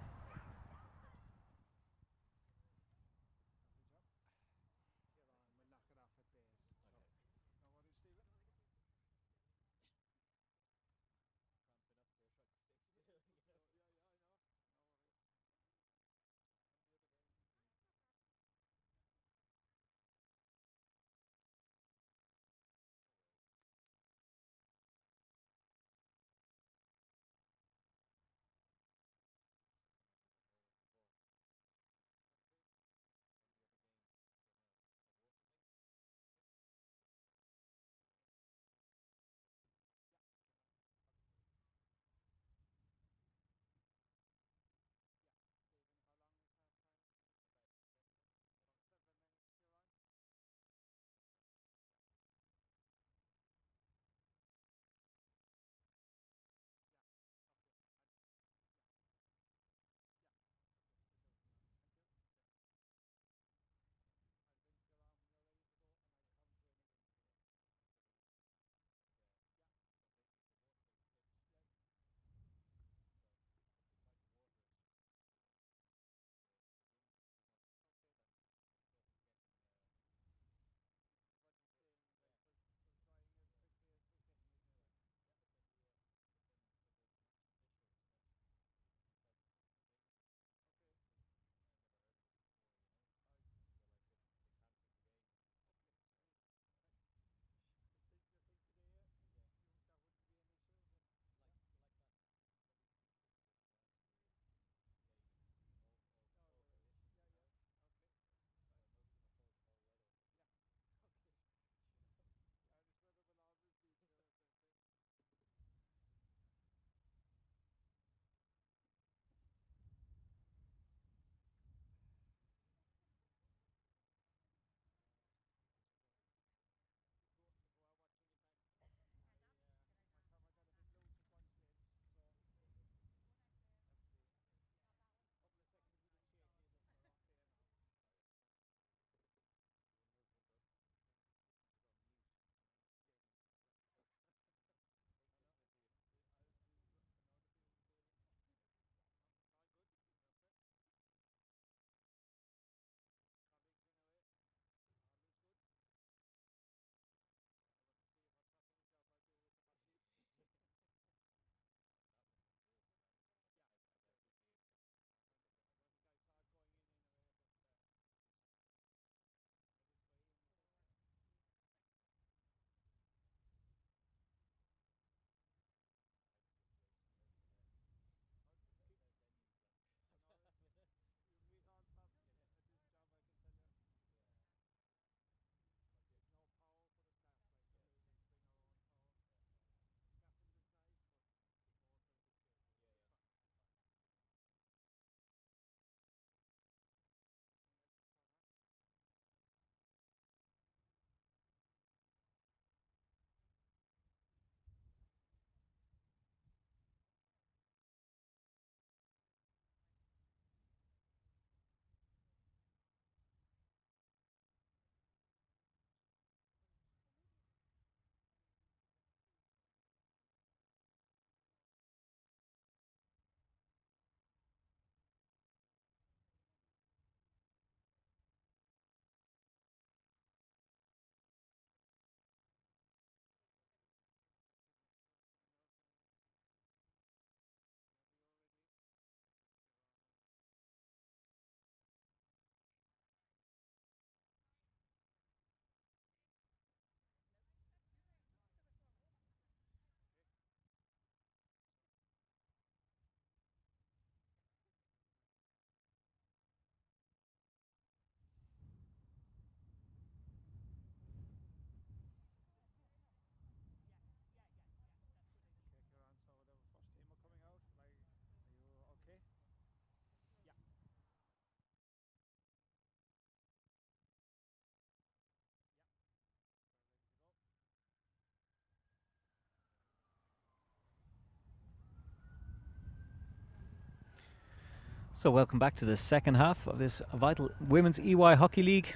So welcome back to the second half of this vital Women's EY Hockey League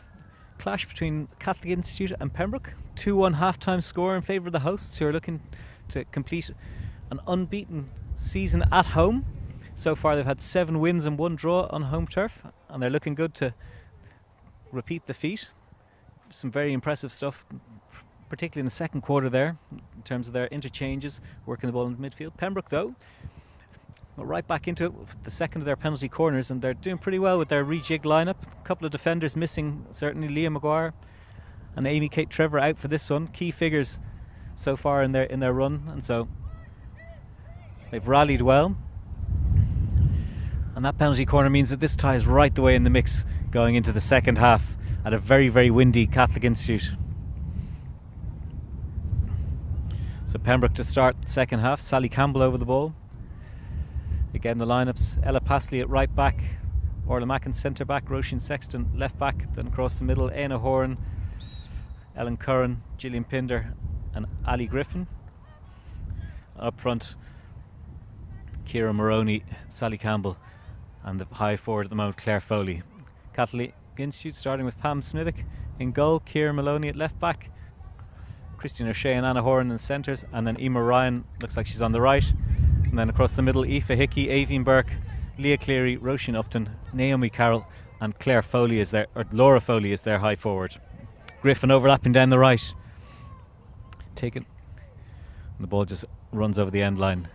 clash between Catholic Institute and Pembroke. 2-1 half-time score in favour of the hosts, who are looking to complete an unbeaten season at home. So far they've had 7 wins and 1 draw on home turf, and they're looking good to repeat the feat. Some very impressive stuff, particularly in the second quarter there, in terms of their interchanges, working the ball in midfield. Pembroke, though, right back into it, the second of their penalty corners, and they're doing pretty well with their rejigged lineup. A couple of defenders missing, certainly Leah Maguire and Amy Kate Trevor out for this one. Key figures so far in their run, and so they've rallied well. And that penalty corner means that this ties right the way in the mix going into the second half at a very, very windy Catholic Institute. So Pembroke to start the second half. Sally Campbell over the ball. Again, the lineups: Ella Pasley at right back, Orla Mackin centre back, Roisin Sexton left back, then across the middle, Aina Horan, Ellen Curran, Gillian Pinder and Ali Griffin. Up front, Ciara Moroney, Sally Campbell, and the high forward at the moment, Claire Foley. Catholic Institute starting with Pam Smithick in goal, Ciara Maloney at left back, Christine O'Shea and Anna Horan in centres, and then Emma Ryan looks like she's on the right. And then across the middle, Aoife Hickey, Aoibhinn Burke, Leah Cleary, Roisin Upton, Naomi Carroll and Claire Foley is there, or Laura Foley is their high forward. Griffin overlapping down the right. Taken. And the ball just runs over the end line.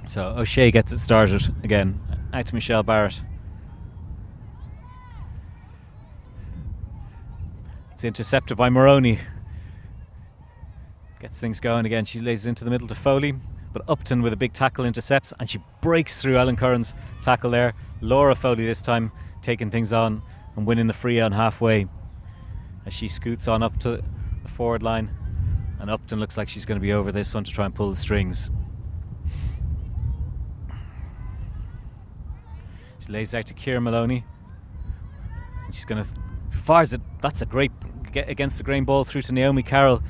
So O'Shea gets it started again. Out to Michelle Barrett. It's intercepted by Moroney. Gets things going again. She lays it into the middle to Foley, but Upton with a big tackle intercepts, and she breaks through Ellen Curran's tackle there. Laura Foley this time taking things on and winning the free on halfway as she scoots on up to the forward line, and Upton looks like she's going to be over this one to try and pull the strings. She lays it out to Ciara Maloney. And she's going to fires it. That's a great get against the grain ball through to Naomi Carroll.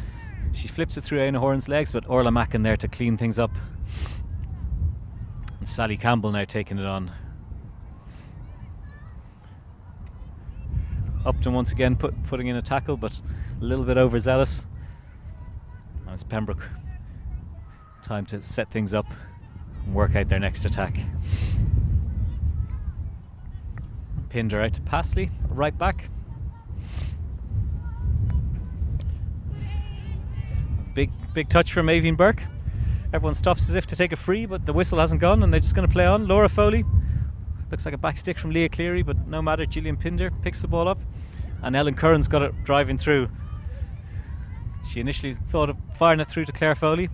She flips it through Aina Horan's legs, but Orla Mackin there to clean things up. And Sally Campbell now taking it on. Upton once again putting in a tackle, but a little bit overzealous. And it's Pembroke. Time to set things up and work out their next attack. Pinder out to Pasley, right back. Big touch from Aoibhinn Burke. Everyone stops as if to take a free, but the whistle hasn't gone and they're just going to play on. Laura Foley, looks like a back stick from Leah Cleary, but no matter. Gillian Pinder picks the ball up, and Ellen Curran's got it driving through. She initially thought of firing it through to Claire Foley,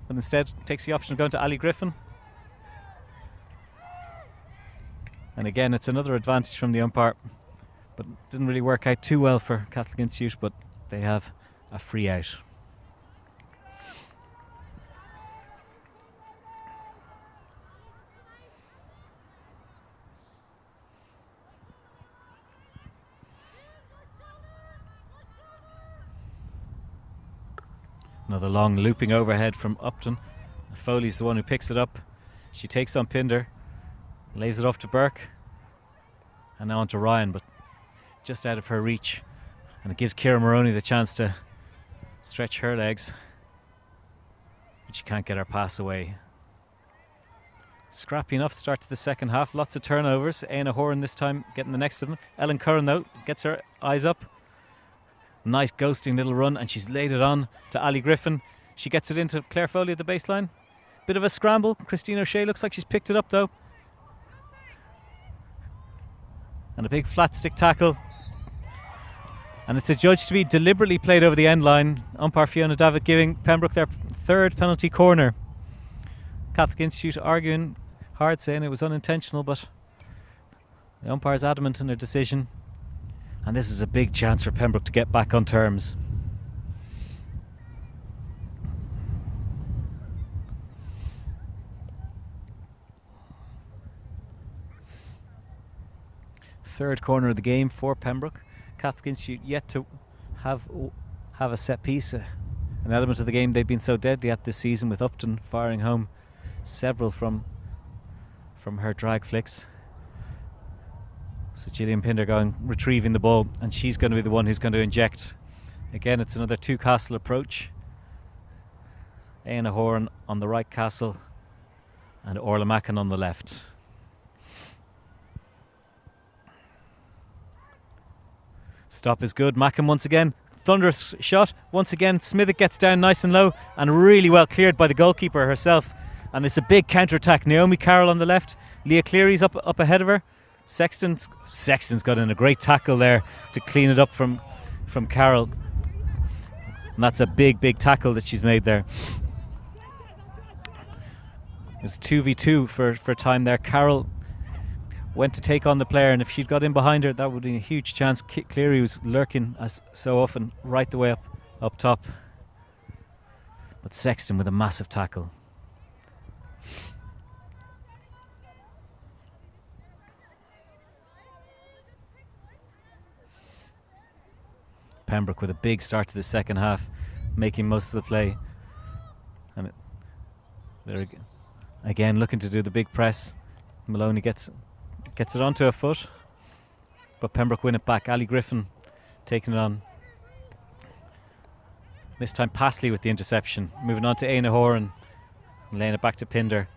but instead takes the option of going to Ali Griffin. And again, it's another advantage from the umpire, but didn't really work out too well for Catholic Institute, but they have a free out. Another long looping overhead from Upton. Foley's the one who picks it up. She takes on Pinder, lays it off to Burke, and now on to Ryan, but just out of her reach. And it gives Ciara Moroney the chance to stretch her legs, but she can't get her pass away. Scrappy enough start to the second half. Lots of turnovers. Aina Horan this time getting the next of them. Ellen Curran though gets her eyes up. Nice ghosting little run, and she's laid it on to Ali Griffin. She gets it into Claire Foley at the baseline. Bit of a scramble. Christine O'Shea looks like she's picked it up though. And a big flat stick tackle. And it's adjudged to be deliberately played over the end line. Umpire Fiona Davitt giving Pembroke their third penalty corner. Catholic Institute arguing hard, saying it was unintentional, but the umpire's adamant in their decision. And this is a big chance for Pembroke to get back on terms. third corner of the game for Pembroke. Catholic Institute yet to have a set piece, an element of the game they've been so deadly at this season, with Upton firing home several from her drag flicks. So Gillian Pinder retrieving the ball, and she's going to be the one who's going to inject. Again, it's another two castle approach. Aina Horan on the right castle and Orla Mackin on the left. Stop is good. Mackin once again. Thunderous shot. Once again, Smithick gets down nice and low and really well cleared by the goalkeeper herself. And it's a big counter-attack. Naomi Carroll on the left. Leah Cleary's up ahead of her. Sexton's got in a great tackle there to clean it up from Carroll. And that's a big tackle that she's made there. It was 2v2 for time there. Carroll went to take on the player, and if she'd got in behind her, that would be a huge chance. Cleary was lurking, as so often, right the way up top. But Sexton with a massive tackle. Pembroke with a big start to the second half, making most of the play. And they're again looking to do the big press. Maloney gets it onto a foot, but Pembroke win it back. Ali Griffin taking it on. This time Passley with the interception. Moving on to Aina Horan, laying it back to Pinder.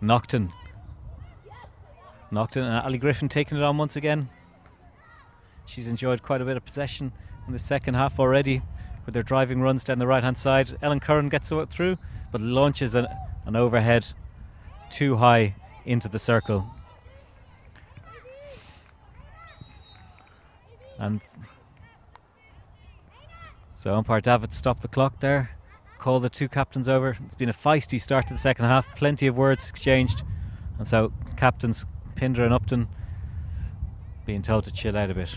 Nocton and Ali Griffin taking it on once again. She's enjoyed quite a bit of possession in the second half already with their driving runs down the right hand side. Ellen Curran gets it through, but launches an overhead too high into the circle. And so umpire David stopped the clock there, called the two captains over. It's been a feisty start to the second half, plenty of words exchanged, and so captains Pinder and Upton being told to chill out a bit.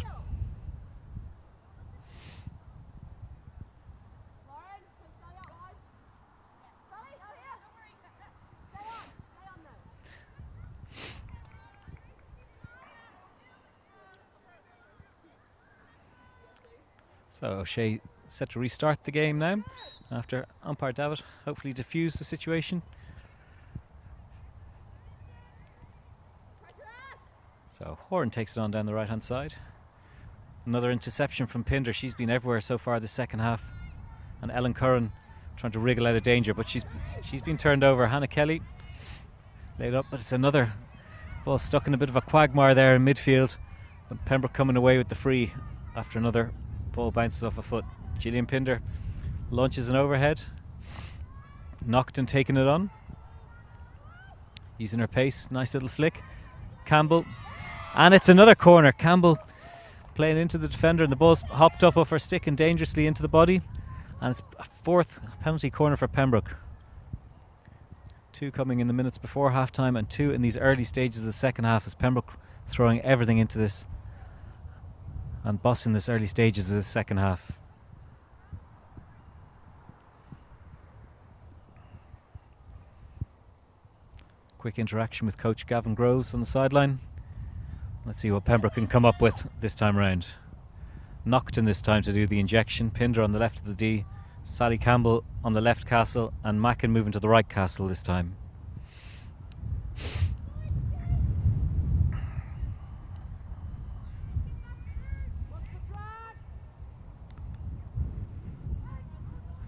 So O'Shea set to restart the game now after umpire David hopefully diffused the situation. So Horan takes it on down the right hand side. Another interception from Pinder. She's been everywhere so far this second half. And Ellen Curran trying to wriggle out of danger, but she's been turned over. Hannah Kelly laid up, but it's another ball stuck in a bit of a quagmire there in midfield. But Pembroke coming away with the free after another ball bounces off a foot. Gillian Pinder launches an overhead. Nocton taking it on, using her pace. Nice little flick. Campbell, and it's another corner. Campbell playing into the defender, and the ball's hopped up off her stick and dangerously into the body. And it's a fourth penalty corner for Pembroke. Two coming in the minutes before half time, and two in these early stages of the second half, as Pembroke throwing everything into this and bossing this early stages of the second half. Quick interaction with coach Gavin Groves on the sideline. Let's see what Pembroke can come up with this time around. Nocton this time to do the injection. Pinder on the left of the D. Sally Campbell on the left castle, and Mackin moving to the right castle this time.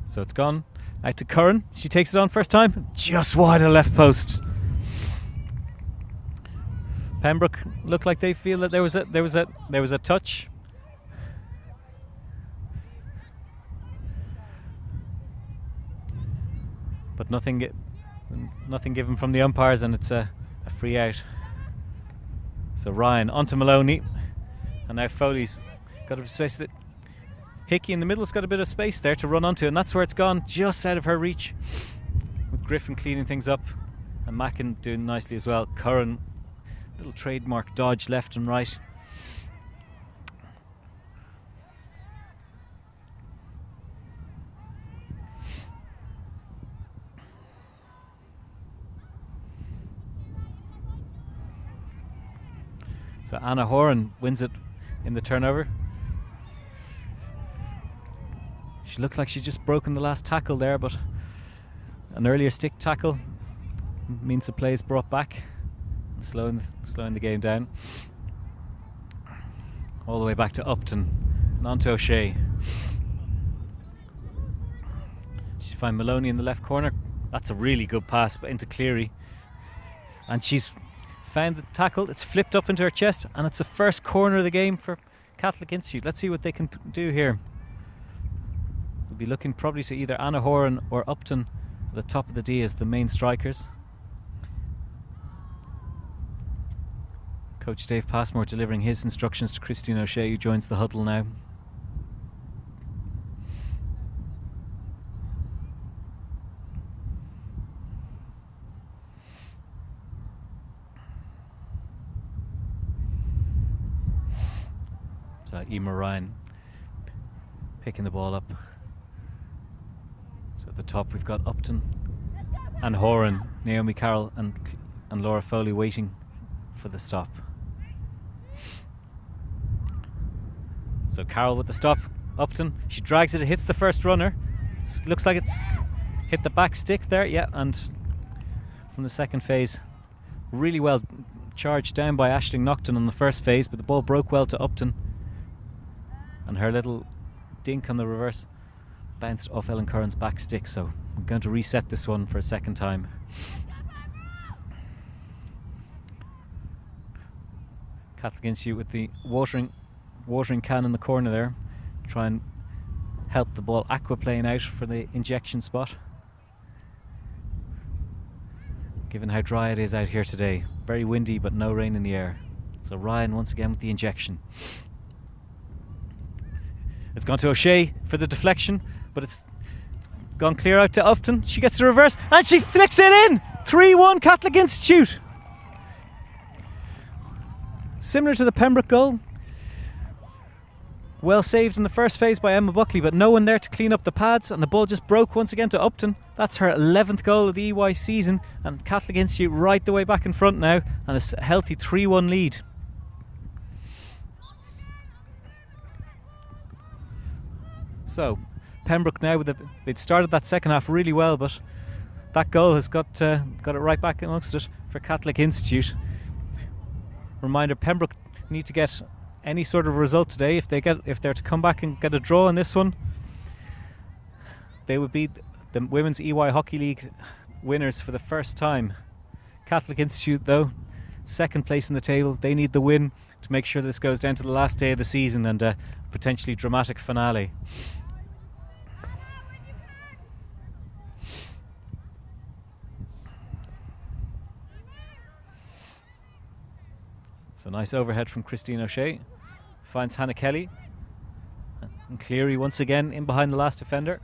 So it's gone out to Curran. She takes it on first time, just wide of left post. Pembroke looked like they feel that there was a touch. But nothing given from the umpires, and it's a free out. So Ryan onto Maloney, and now Foley's got a space. That Hickey in the middle's got a bit of space there to run onto, and that's where it's gone, just out of her reach. With Griffin cleaning things up, and Mackin doing nicely as well. Curran, little trademark dodge left and right. So Anna Horan wins it in the turnover. She looked like she'd just broken the last tackle there, but an earlier stick tackle means the play is brought back, slowing the game down. All the way back to Upton and on to O'Shea. She's found Maloney in the left corner. That's a really good pass into Cleary. And she's found the tackle. It's flipped up into her chest, and it's the first corner of the game for Catholic Institute. Let's see what they can do here. We'll be looking probably to either Anna Horan or Upton at the top of the D as the main strikers. Coach Dave Passmore delivering his instructions to Christine O'Shea, who joins the huddle now. So Emma Ryan picking the ball up. So at the top we've got Upton and Horan, Naomi Carroll and Laura Foley waiting for the stop. So Carroll with the stop. Upton, she drags it, it hits the first runner. Looks like it's hit the back stick there, yeah, and from the second phase, really well charged down by Aisling Nocton on the first phase, but the ball broke well to Upton, and her little dink on the reverse bounced off Ellen Curran's back stick, so I'm going to reset this one for a second time. Catholic Institute with the watering can in the corner there, try and help the ball aquaplane out for the injection spot, given how dry it is out here today. Very windy but no rain in the air. So Ryan once again with the injection. It's gone to O'Shea for the deflection, but it's gone clear out to Upton. She gets the reverse and she flicks it in. 3-1 Catholic Institute. Similar to the Pembroke goal. Well saved in the first phase by Emma Buckley, but no one there to clean up the pads, and the ball just broke once again to Upton. That's her 11th goal of the EY season, and Catholic Institute right the way back in front now, and a healthy 3-1 lead. So Pembroke now they'd started that second half really well, but that goal has got it right back amongst it for Catholic Institute. Reminder: Pembroke need to get any sort of result today. If they're to come back and get a draw in this one, they would be the Women's EY Hockey League winners for the first time. Catholic Institute, though, second place in the table. They need the win to make sure this goes down to the last day of the season and a potentially dramatic finale. So nice overhead from Christine O'Shea. Finds Hannah Kelly. And Cleary once again in behind the last defender.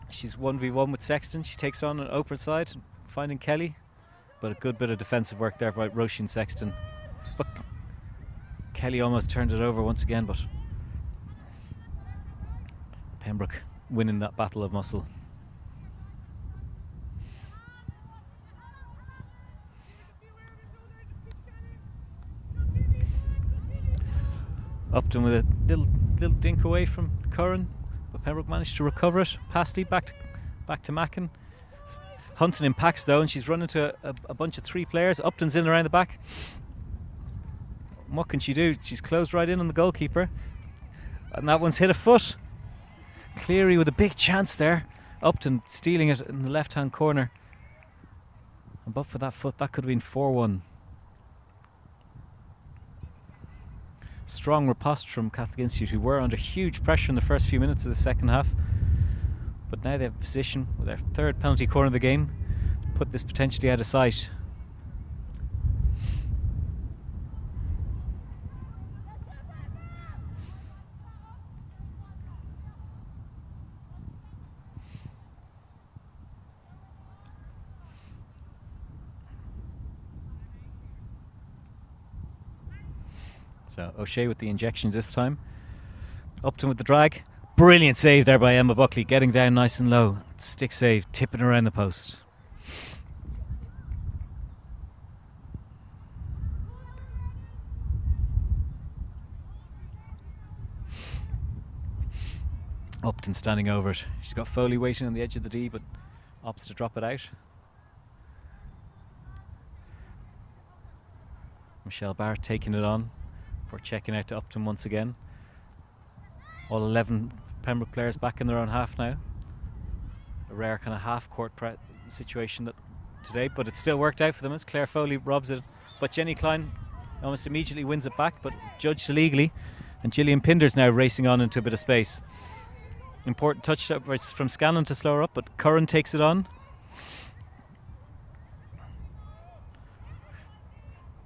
She's 1v1 with Sexton. She takes on an open side, finding Kelly. But a good bit of defensive work there by Roisin Sexton. But Kelly almost turned it over once again, but Pembroke winning that battle of muscle. Upton with a little dink away from Curran, but Pembroke managed to recover it. Pass lead back to Mackin. Hunting in packs though, and she's run into a bunch of three players. Upton's in around the back. What can she do? She's closed right in on the goalkeeper, and that one's hit a foot. Cleary with a big chance there. Upton stealing it in the left hand corner, and but for that foot, that could have been 4-1. Strong riposte from Catholic Institute, who were under huge pressure in the first few minutes of the second half, but now they have a position with their third penalty corner of the game to put this potentially out of sight. So O'Shea with the injections this time. Upton with the drag. Brilliant save there by Emma Buckley, getting down nice and low. Stick save, tipping around the post. Upton standing over it. She's got Foley waiting on the edge of the D, but opts to drop it out. Michelle Barrett taking it on for checking out to Upton once again. All 11 Pembroke players back in their own half now. A rare kind of half-court situation today, but it still worked out for them as Claire Foley robs it. But Jenny Klein almost immediately wins it back, but judged illegally. And Gillian Pinder's now racing on into a bit of space. Important touch from Scanlon to slow her up, but Curran takes it on.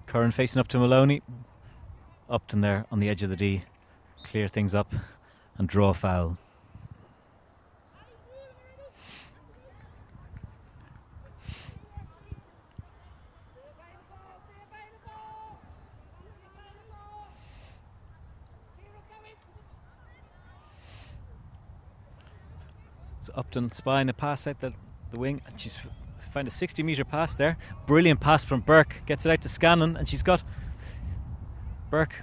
Curran facing up to Maloney. Upton there on the edge of the D. Clear things up and draw a foul. So Upton spying a pass out the wing, and she's found a 60-metre pass there. Brilliant pass from Burke, gets it out to Scanlon, and she's got Burke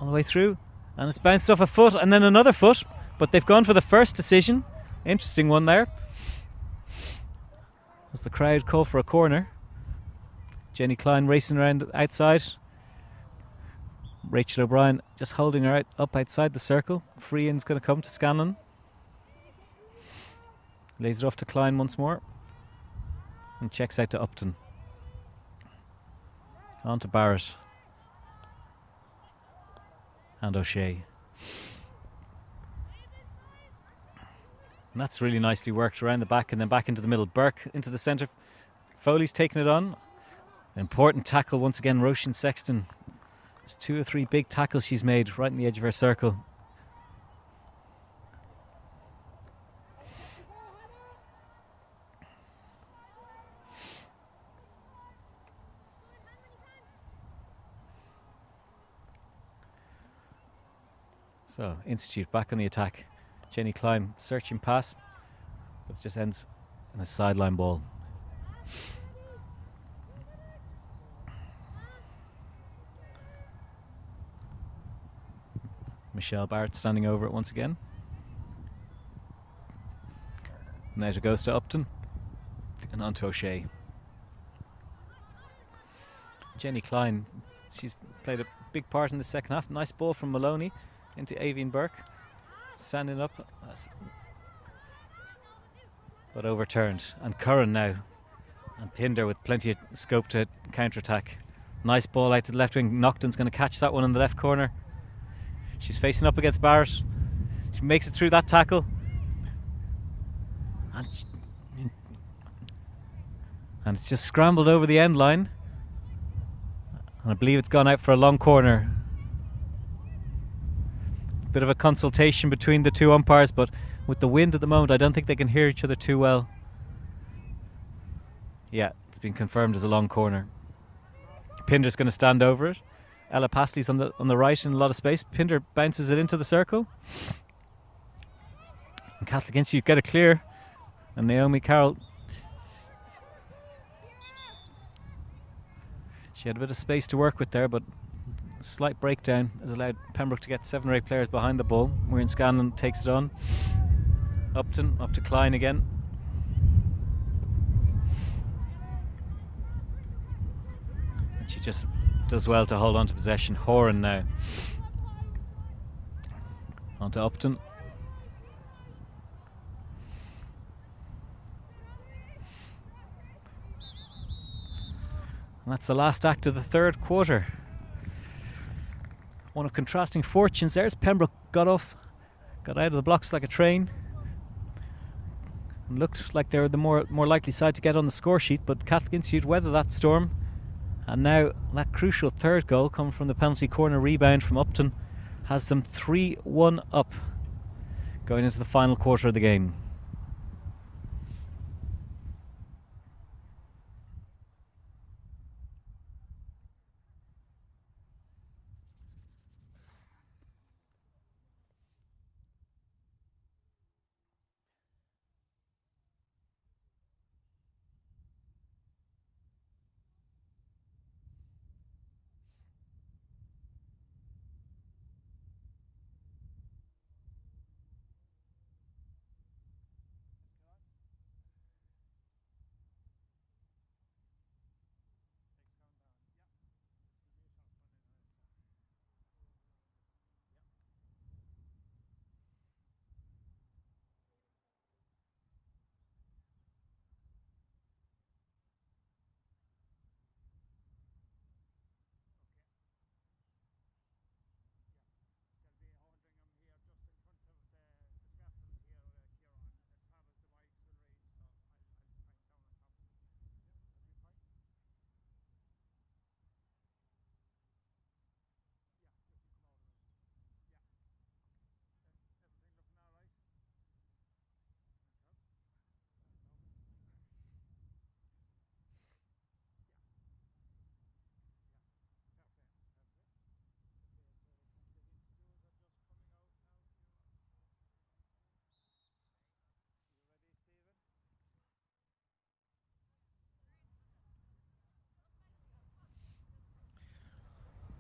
all the way through, and it's bounced off a foot and then another foot, but they've gone for the first decision. Interesting one there. As the crowd call for a corner. Jenny Klein racing around the outside. Rachel O'Brien just holding her up outside the circle. Free in's going to come to Scanlon. Lays it off to Klein once more. And checks out to Upton. On to Barrett. And O'Shea. And that's really nicely worked around the back and then back into the middle. Burke into the centre. Foley's taking it on. An important tackle once again, Roshan Sexton. There's 2 or 3 big tackles she's made right in the edge of her circle. So, Institute back on the attack. Jenny Klein searching pass, but it just ends in a sideline ball. Michelle Barrett standing over it once again. Now it goes to Upton and on to O'Shea. Jenny Klein, she's played a big part in the second half. Nice ball from Maloney into Avian Burke, standing up, but overturned. And Curran now, and Pinder with plenty of scope to counter-attack. Nice ball out to the left wing. Nocton's going to catch that one in the left corner. She's facing up against Barrett. She makes it through that tackle. And it's just scrambled over the end line. And I believe it's gone out for a long corner. Bit of a consultation between the two umpires, but with the wind at the moment I don't think they can hear each other too well. Yeah, it's been confirmed as a long corner. Pinder's going to stand over it. Ella Pastley's on the right in a lot of space. Pinder bounces it into the circle. And Catholic Institute get it clear, and Naomi Carroll, she had a bit of space to work with there, but a slight breakdown has allowed Pembroke to get 7 or 8 players behind the ball. Maureen Scanlon takes it on. Upton up to Klein again. And she just does well to hold on to possession. Horan now. On to Upton. And that's the last act of the third quarter. One of contrasting fortunes there as Pembroke got out of the blocks like a train. And looked like they were the more likely side to get on the score sheet, but Catholic Institute weathered that storm. And now that crucial third goal coming from the penalty corner rebound from Upton has them 3-1 up going into the final quarter of the game.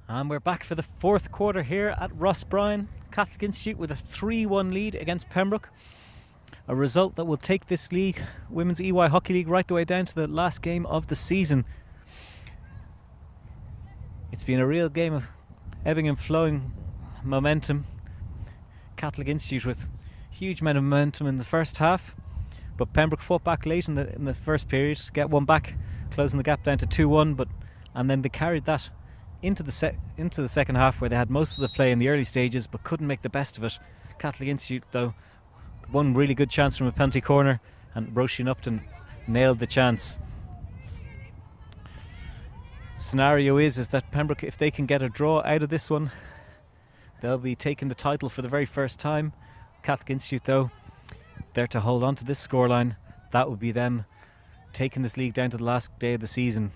And we're back for the fourth quarter here at Ross Bryan. Catholic Institute with a 3-1 lead against Pembroke. A result that will take this league, Women's EY Hockey League, right the way down to the last game of the season. It's been a real game of ebbing and flowing momentum. Catholic Institute with huge amount of momentum in the first half, but Pembroke fought back late in the first period to get one back, closing the gap down to 2-1. And then they carried that into the second half, where they had most of the play in the early stages but couldn't make the best of it. Catholic Institute, though, one really good chance from a penalty corner, and Roisin Upton nailed the chance. Scenario is that Pembroke, if they can get a draw out of this one, they'll be taking the title for the very first time. Catholic Institute, though, there to hold on to this scoreline. That would be them taking this league down to the last day of the season.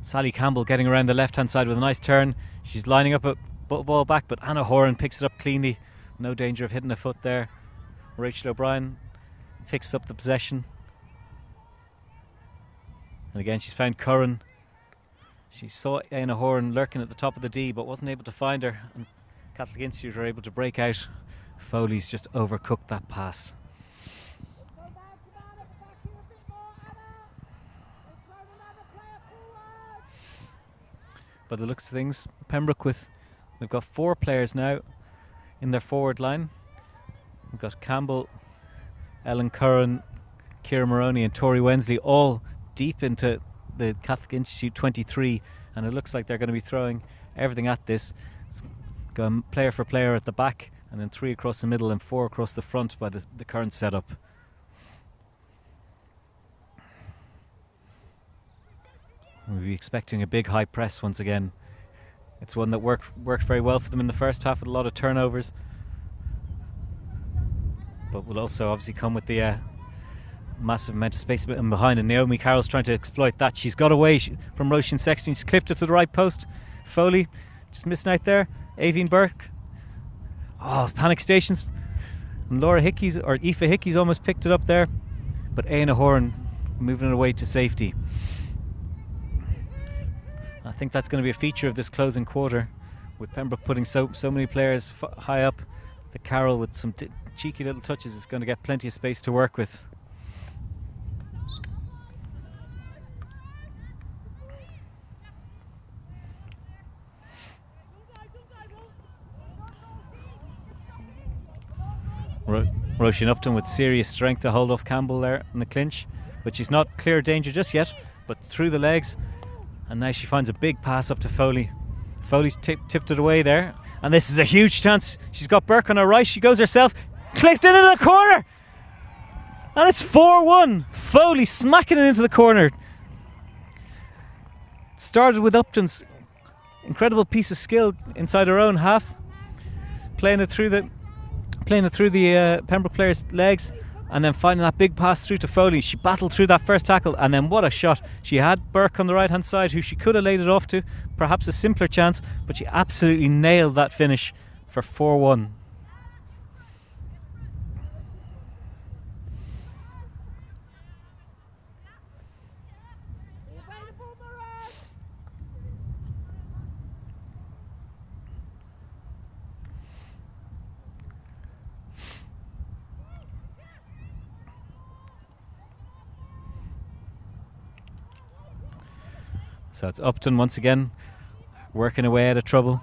Sally Campbell getting around the left-hand side with a nice turn. She's lining up a ball back, but Anna Horan picks it up cleanly. No danger of hitting a foot there. Rachel O'Brien picks up the possession. And again, she's found Curran. She saw Anna Horan lurking at the top of the D, but wasn't able to find her. And Catholic Institute are able to break out. Foley's just overcooked that pass. By the looks of things, Pembroke they've got 4 players now in their forward line. We've got Campbell, Ellen Curran, Ciara Moroney and Tori Wensley all deep into the Catholic Institute 23, and it looks like they're going to be throwing everything at this. It's going player for player at the back, and then 3 across the middle and 4 across the front by the current setup. We'll be expecting a big high press once again. It's one that worked very well for them in the first half with a lot of turnovers, but will also obviously come with the massive amount of space in behind, and Naomi Carroll's trying to exploit that. She's got away from Roisin Sexton. She's clipped it to the right post. Foley just missing out there. Aveen Burke. Oh, panic stations. And Laura Hickey's, or Aoife Hickey's, almost picked it up there, but Aina Horan moving it away to safety. I think that's going to be a feature of this closing quarter, with Pembroke putting so many players high up. The Carroll with some cheeky little touches is going to get plenty of space to work with. Roisin Upton with serious strength to hold off Campbell there in the clinch, but she's not clear of danger just yet, but through the legs. And now she finds a big pass up to Foley. Foley's tipped it away there. And this is a huge chance. She's got Burke on her right. She goes herself. Clicked into the corner. And it's 4-1. Foley smacking it into the corner. Started with Upton's incredible piece of skill inside her own half. Playing it through the Pembroke player's legs. And then finding that big pass through to Foley. She battled through that first tackle, and then what a shot. She had Burke on the right hand side, who she could have laid it off to, perhaps a simpler chance, but she absolutely nailed that finish for 4-1. So it's Upton once again working away out of trouble,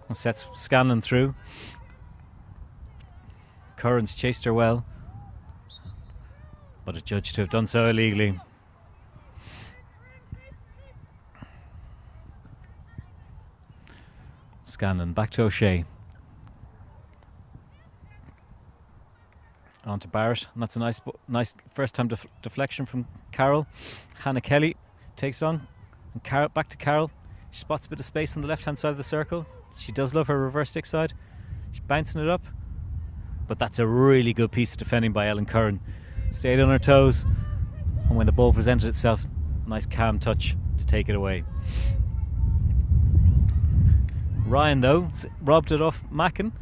and sets Scanlon through. Curran's chased her well, but adjudged to have done so illegally. Scanlon back to O'Shea. On to Barrett, and that's a nice first time deflection from Carroll. Hannah Kelly takes it on. And back to Carroll. She spots a bit of space on the left hand side of the circle. She does love her reverse stick side. She's bouncing it up, but that's a really good piece of defending by Ellen Curran. Stayed on her toes, and when the ball presented itself, nice calm touch to take it away. Ryan, though, robbed it off Mackin,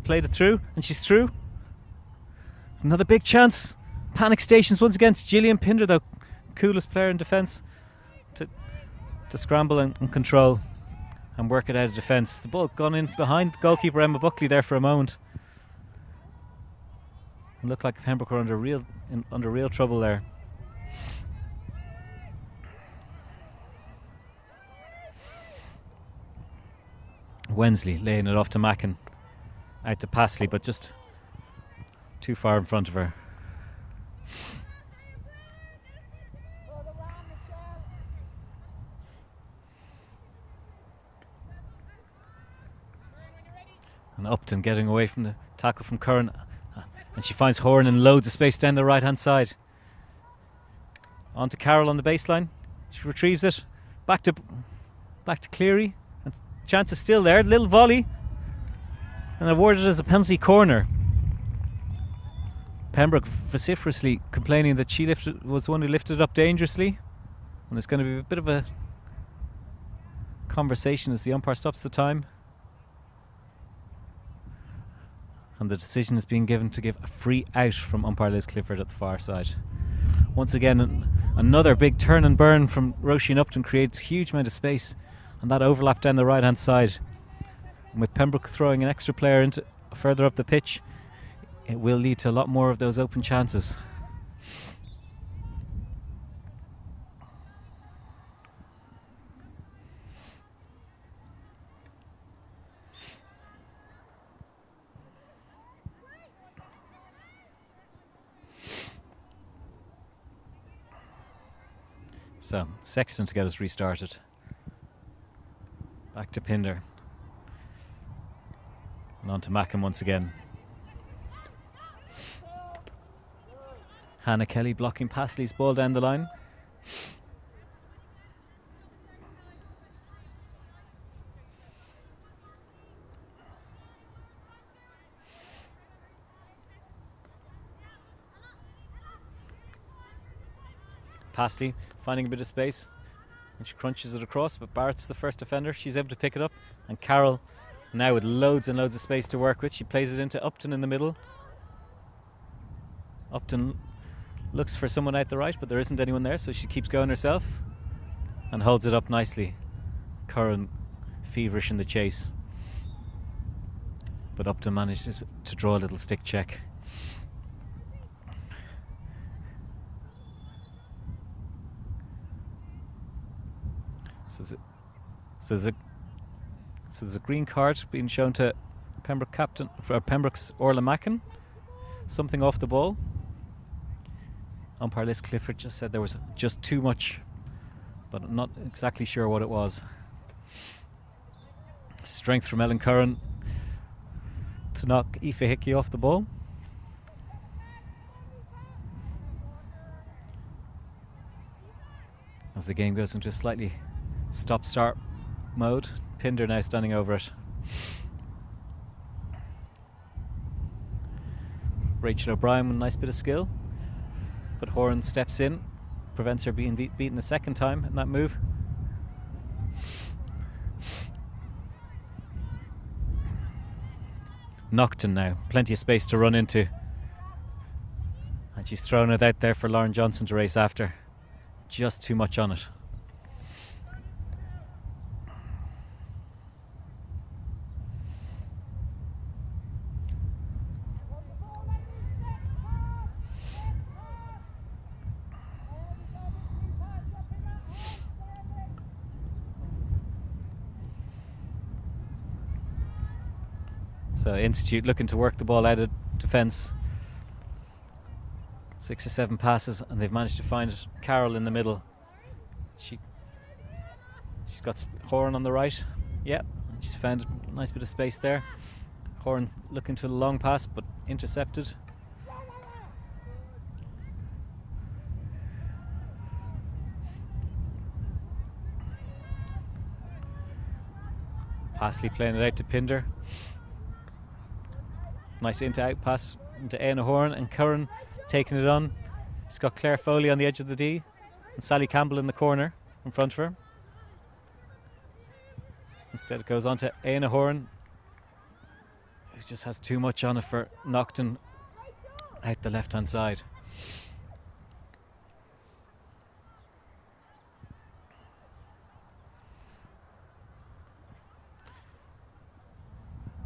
played it through, and she's through. Another big chance. Panic stations once again. Gillian Pinder, though, coolest player in defence to scramble and control and work it out of defence. The ball gone in behind goalkeeper Emma Buckley there for a moment. It looked like Pembroke were under real trouble there. Wensley laying it off to Mackin, out to Pasley, but just too far in front of her. And Upton getting away from the tackle from Curran, and she finds Horan in loads of space down the right hand side. On to Carroll on the baseline. She retrieves it. Back to Cleary. And chance is still there. Little volley. And awarded as a penalty corner. Pembroke vociferously complaining that she was the one who lifted it up dangerously. And there's going to be a bit of a conversation as the umpire stops the time. And the decision is being given to give a free out from umpire Liz Clifford at the far side. Once again, another big turn and burn from Roisin Upton creates a huge amount of space, and that overlap down the right hand side. And with Pembroke throwing an extra player into further up the pitch, it will lead to a lot more of those open chances. So, Sexton to get us restarted. Back to Pinder. And on to Mackin once again. Hannah Kelly blocking Pasley's ball down the line. Pasley finding a bit of space and she crunches it across, but Barrett's the first defender. She's able to pick it up, and Carroll now with loads and loads of space to work with. She plays it into Upton in the middle. Upton looks for someone out the right, but there isn't anyone there, so she keeps going herself and holds it up nicely. Curran feverish in the chase, but Upton manages to draw a little stick check. So there's a green card being shown to Pembroke's Orla Mackin. Something off the ball. Umpire Liz Clifford just said there was just too much, but I'm not exactly sure what it was. Strength from Ellen Curran to knock Aoife Hickey off the ball. As the game goes into a slightly stop-start mode, Pinder now standing over it. Rachel O'Brien with a nice bit of skill, but Horan steps in, prevents her being beaten a second time in that move. Nocton now, plenty of space to run into, and she's thrown it out there for Lauren Johnson to race after. Just too much on it. So Institute looking to work the ball out of defence. 6 or 7 passes, and they've managed to find Carroll in the middle. She's got Horan on the right. Yeah, she's found a nice bit of space there. Horan looking to the long pass, but intercepted. Pasley playing it out to Pinder. Nice into-out pass into Aina Horan, and Curran taking it on. She's got Claire Foley on the edge of the D and Sally Campbell in the corner in front of her. Instead it goes on to Aina Horan, who just has too much on it for Nocton out the left hand side.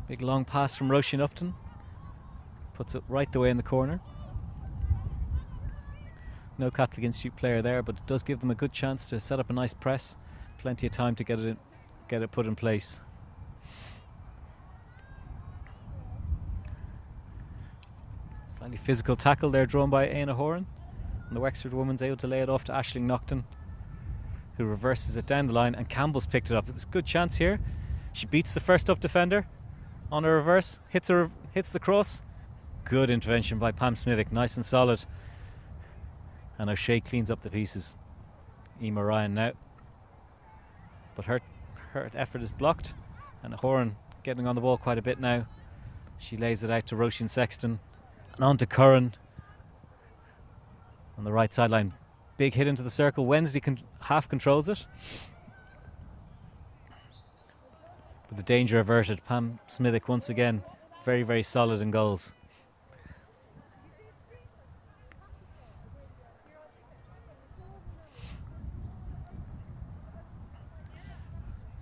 Big long pass from Roisin Upton. Puts it right the way in the corner. No Catholic Institute player there, but it does give them a good chance to set up a nice press. Plenty of time to get it put in place. Slightly physical tackle there drawn by Éanna Horan. And the Wexford woman's able to lay it off to Aisling Naughton, who reverses it down the line, and Campbell's picked it up. It's a good chance here. She beats the first up defender on a reverse, hits the cross. Good intervention by Pam Smithick, nice and solid. And O'Shea cleans up the pieces. Emer Ryan now. But her effort is blocked, and Horan getting on the ball quite a bit now. She lays it out to Roisin Sexton and on to Curran on the right sideline. Big hit into the circle. Wednesday half controls it, but the danger averted. Pam Smithick once again very, very solid in goals.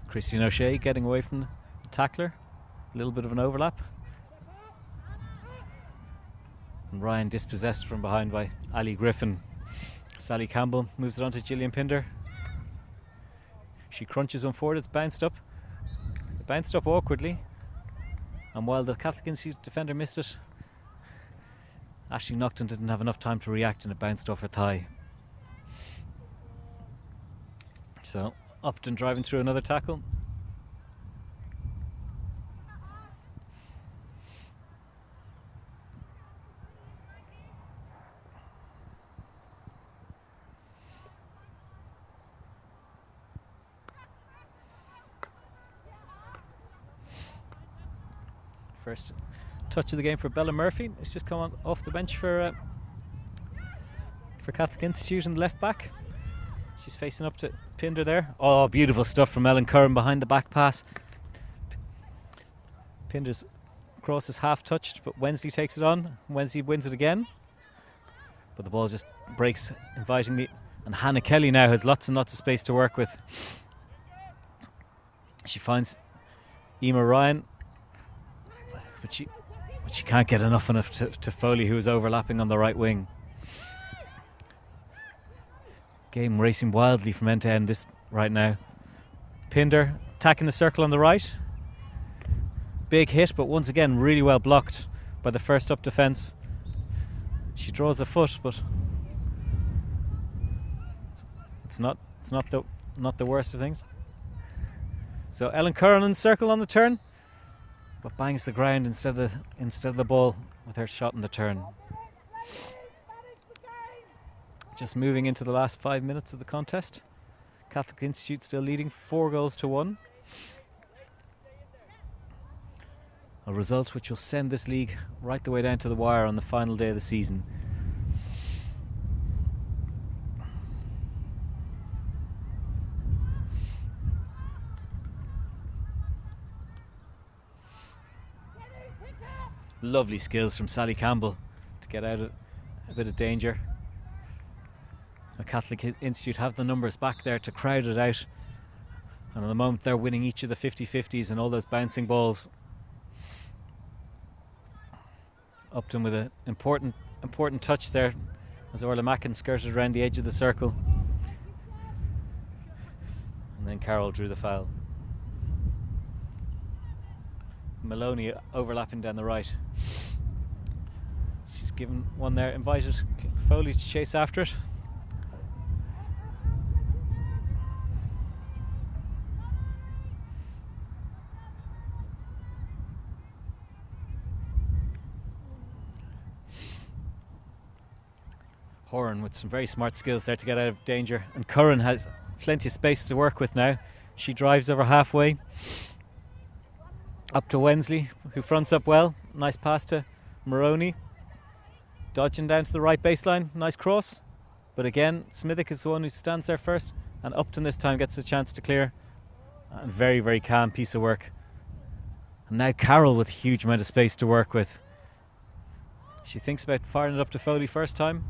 Christine O'Shea getting away from the tackler. A little bit of an overlap. And Ryan dispossessed from behind by Ali Griffin. Sally Campbell moves it on to Gillian Pinder. She crunches one forward, it's bounced up. It bounced up awkwardly. And while the Catholic Institute defender missed it, Aisling Naughton didn't have enough time to react, and it bounced off her thigh. So Upton driving through another tackle. First touch of the game for Bella Murphy. It's just come on off the bench for Catholic Institute and left back. She's facing up to Pinder there. Oh, beautiful stuff from Ellen Curran behind the back pass. Pinder's cross is half touched, but Wednesday takes it on. Wednesday wins it again, but the ball just breaks invitingly, and Hannah Kelly now has lots and lots of space to work with. She finds Emer Ryan, but she can't get enough to Foley, who is overlapping on the right wing. Game racing wildly from end to end this right now. Pinder attacking the circle on the right. Big hit, but once again really well blocked by the first up defence. She draws a foot, but it's not the worst of things. So Ellen Curran in circle on the turn, but bangs the ground instead of the ball with her shot in the turn. Just moving into the last 5 minutes of the contest. Catholic Institute still leading 4-1. A result which will send this league right the way down to the wire on the final day of the season. Lovely skills from Sally Campbell to get out of a bit of danger. The Catholic Institute have the numbers back there to crowd it out, and at the moment they're winning each of the 50-50s and all those bouncing balls. Upton with an important touch there as Orla Mackin skirted around the edge of the circle, and then Carroll drew the foul. Maloney overlapping down the right. She's given one there, invited Foley to chase after it. Horan with some very smart skills there to get out of danger, and Curran has plenty of space to work with now. She drives over halfway up to Wensley, who fronts up well. Nice pass to Moroney, dodging down to the right baseline. Nice cross, but again Smithick is the one who stands there first, and Upton this time gets a chance to clear. And very, very calm piece of work. And now Carroll with a huge amount of space to work with. She thinks about firing it up to Foley first time.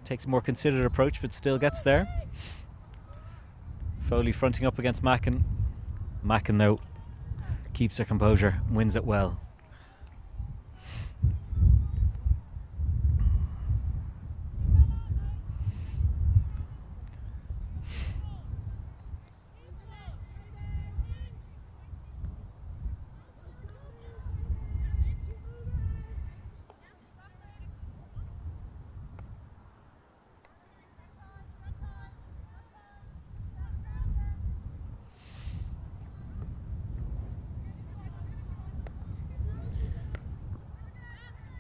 Takes a more considered approach, but still gets there. Foley fronting up against Mackin. Mackin though keeps her composure, wins it well.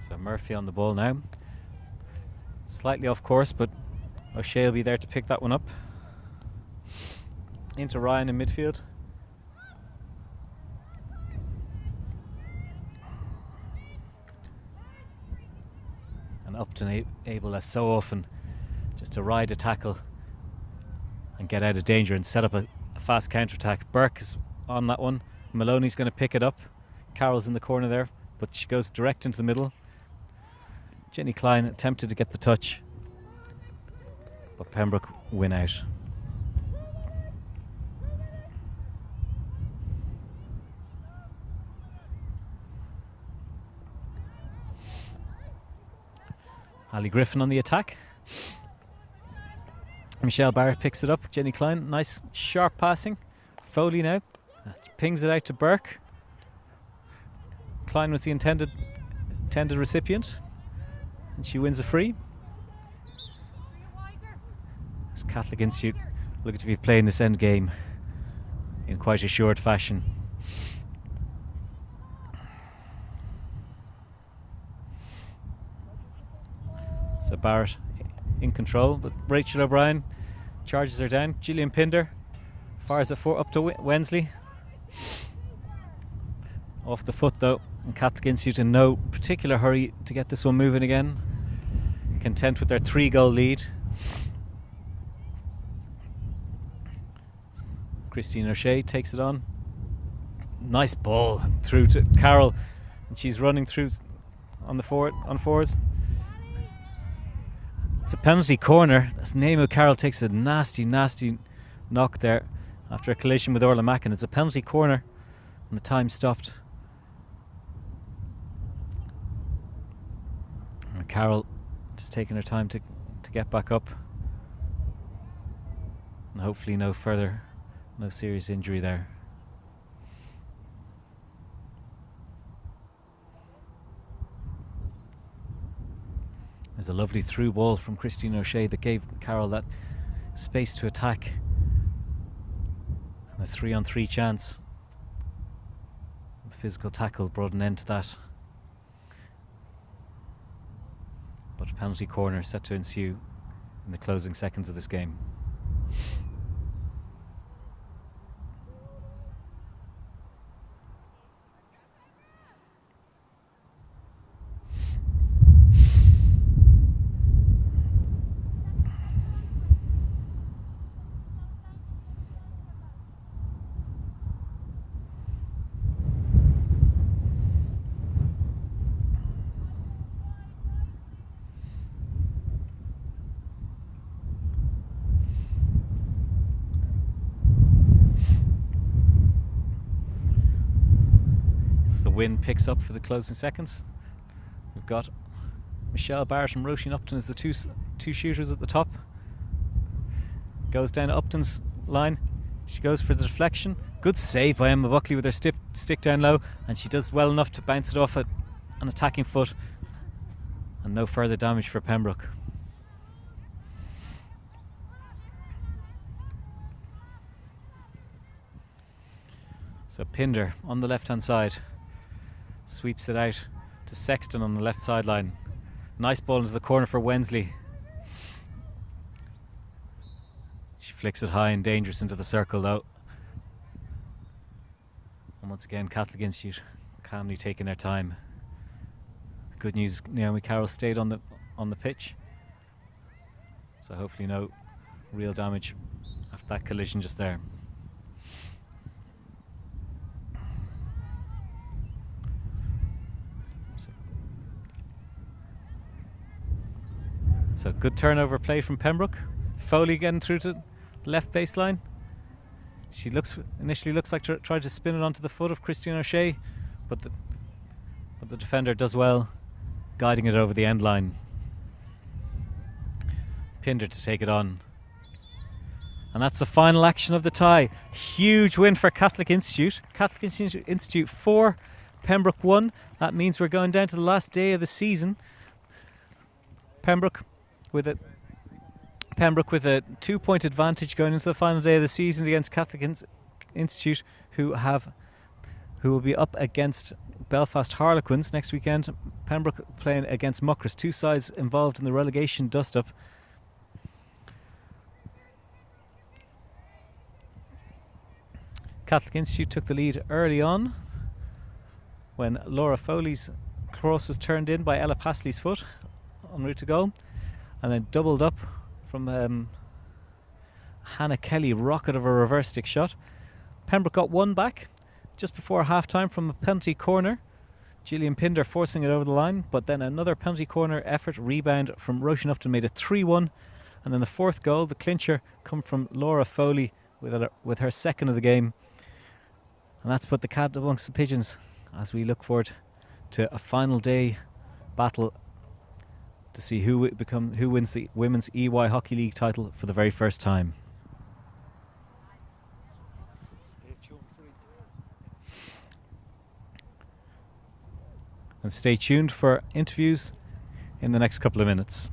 So Murphy on the ball now. Slightly off course, but O'Shea will be there to pick that one up. Into Ryan in midfield. And Upton able as so often just to ride a tackle and get out of danger and set up a fast counter-attack. Burke is on that one. Maloney's going to pick it up. Carroll's in the corner there, but she goes direct into the middle. Jenny Klein attempted to get the touch, but Pembroke win out. Ali Griffin on the attack. Michelle Barrett picks it up. Jenny Klein, nice sharp passing. Foley now pings it out to Burke. Klein was the intended recipient, and she wins a free. As Catholic Institute looking to be playing this end game in quite assured fashion. So Barrett in control, but Rachel O'Brien charges her down. Gillian Pinder fires it up to Wensley. Off the foot though, and Catholic Institute in no particular hurry to get this one moving again. Content with their 3-goal lead. Christine O'Shea takes it on. Nice ball through to Carroll, and she's running through on forwards. It's a penalty corner. As Nemo Carroll takes a nasty knock there after a collision with Orla Mackin. It's a penalty corner, and the time stopped. And Carroll just taking her time to get back up, and hopefully no serious injury there. There's a lovely through ball from Christine O'Shea that gave Carroll that space to attack, and a 3-on-3 chance. The physical tackle brought an end to that, but a penalty corner set to ensue in the closing seconds of this game. The wind picks up for the closing seconds. We've got Michelle Barrett and Roisin Upton as the two shooters at the top. Goes down to Upton's line. She goes for the deflection. Good save by Emma Buckley with her stick down low, and she does well enough to bounce it off an attacking foot, and no further damage for Pembroke. So Pinder on the left hand side sweeps it out to Sexton on the left sideline. Nice ball into the corner for Wensley. She flicks it high and dangerous into the circle though. And once again Catholic Institute calmly taking their time. Good news, Naomi Carroll stayed on the pitch, so hopefully no real damage after that collision just there. So good turnover play from Pembroke. Foley getting through to the left baseline. She initially looks like tried to spin it onto the foot of Christine O'Shea, but the defender does well, guiding it over the end line. Pinder to take it on. And that's the final action of the tie. Huge win for Catholic Institute. Catholic Institute 4, Pembroke 1. That means we're going down to the last day of the season. Pembroke with a 2-point advantage going into the final day of the season against Catholic Institute, who will be up against Belfast Harlequins next weekend. Pembroke playing against Muckross, two sides involved in the relegation dust-up. Catholic Institute took the lead early on when Laura Foley's cross was turned in by Ella Pasley's foot en route to goal, and then doubled up from Hannah Kelly, rocket of a reverse stick shot. Pembroke got one back just before half time from a penalty corner. Gillian Pinder forcing it over the line, but then another penalty corner effort rebound from Roshan Upton made it 3-1, and then the fourth goal, the clincher, come from Laura Foley with her second of the game. And that's put the cat amongst the pigeons as we look forward to a final day battle to see who wins the Women's EY Hockey League title for the very first time. And stay tuned for interviews in the next couple of minutes.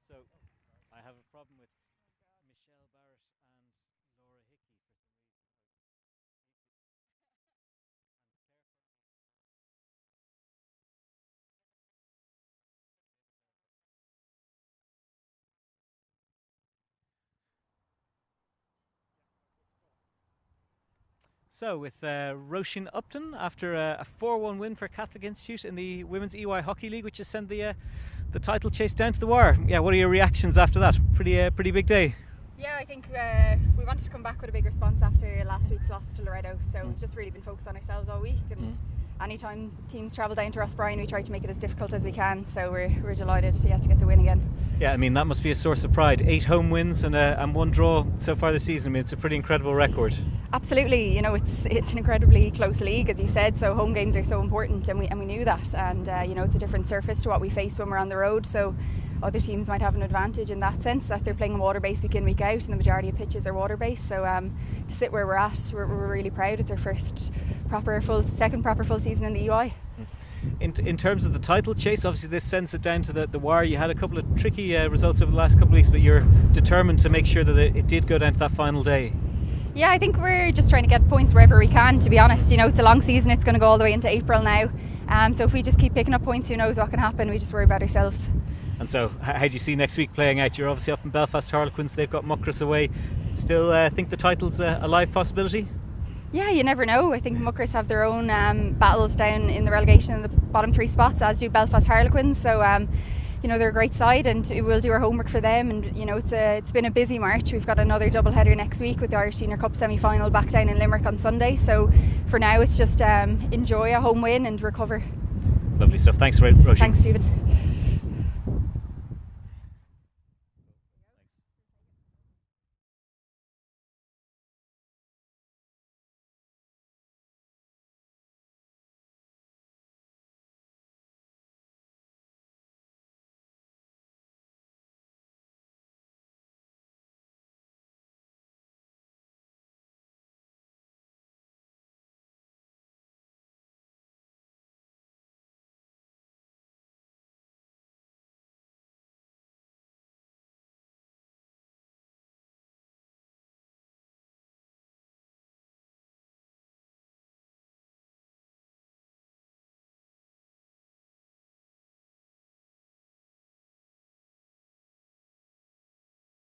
Also, I have a problem with Michelle Barrett and Laura Hickey for some reason. So, with Roisin Upton after a 4-1 win for Catholic Institute in the Women's EY Hockey League, which has sent the title chase down to the wire. Yeah, what are your reactions after that? Pretty big day. Yeah, I think we wanted to come back with a big response after last week's loss to Loretto, so we've just really been focused on ourselves all week, and anytime teams travel down to Rossbrien we try to make it as difficult as we can, so we're delighted to get the win again. Yeah, I mean, that must be a source of pride. 8 home wins and 1 draw so far this season. I mean, it's a pretty incredible record. Absolutely, you know, it's an incredibly close league, as you said, so home games are so important, and we knew that, and you know, it's a different surface to what we face when we're on the road, so other teams might have an advantage in that sense, that they're playing on water-based week in, week out, and the majority of pitches are water-based, so to sit where we're at, we're really proud. It's our second proper full season in the EY. In terms of the title chase, obviously this sends it down to the wire. You had a couple of tricky results over the last couple of weeks, but you're determined to make sure that it did go down to that final day. Yeah, I think we're just trying to get points wherever we can, to be honest. You know, it's a long season, it's going to go all the way into April now, so if we just keep picking up points, who knows what can happen. We just worry about ourselves. And so, how do you see next week playing out? You're obviously up in Belfast Harlequins, they've got Muckross away. Still think the title's a live possibility? Yeah, you never know. I think Muckross have their own battles down in the relegation in the bottom 3 spots, as do Belfast Harlequins, so you know, they're a great side, and we'll do our homework for them. And you know, it's been a busy March. We've got another double header next week with the Irish Senior Cup semi-final back down in Limerick on Sunday, so for now it's just enjoy a home win and recover. Lovely stuff. Thanks, Roisin. Thanks, Stephen.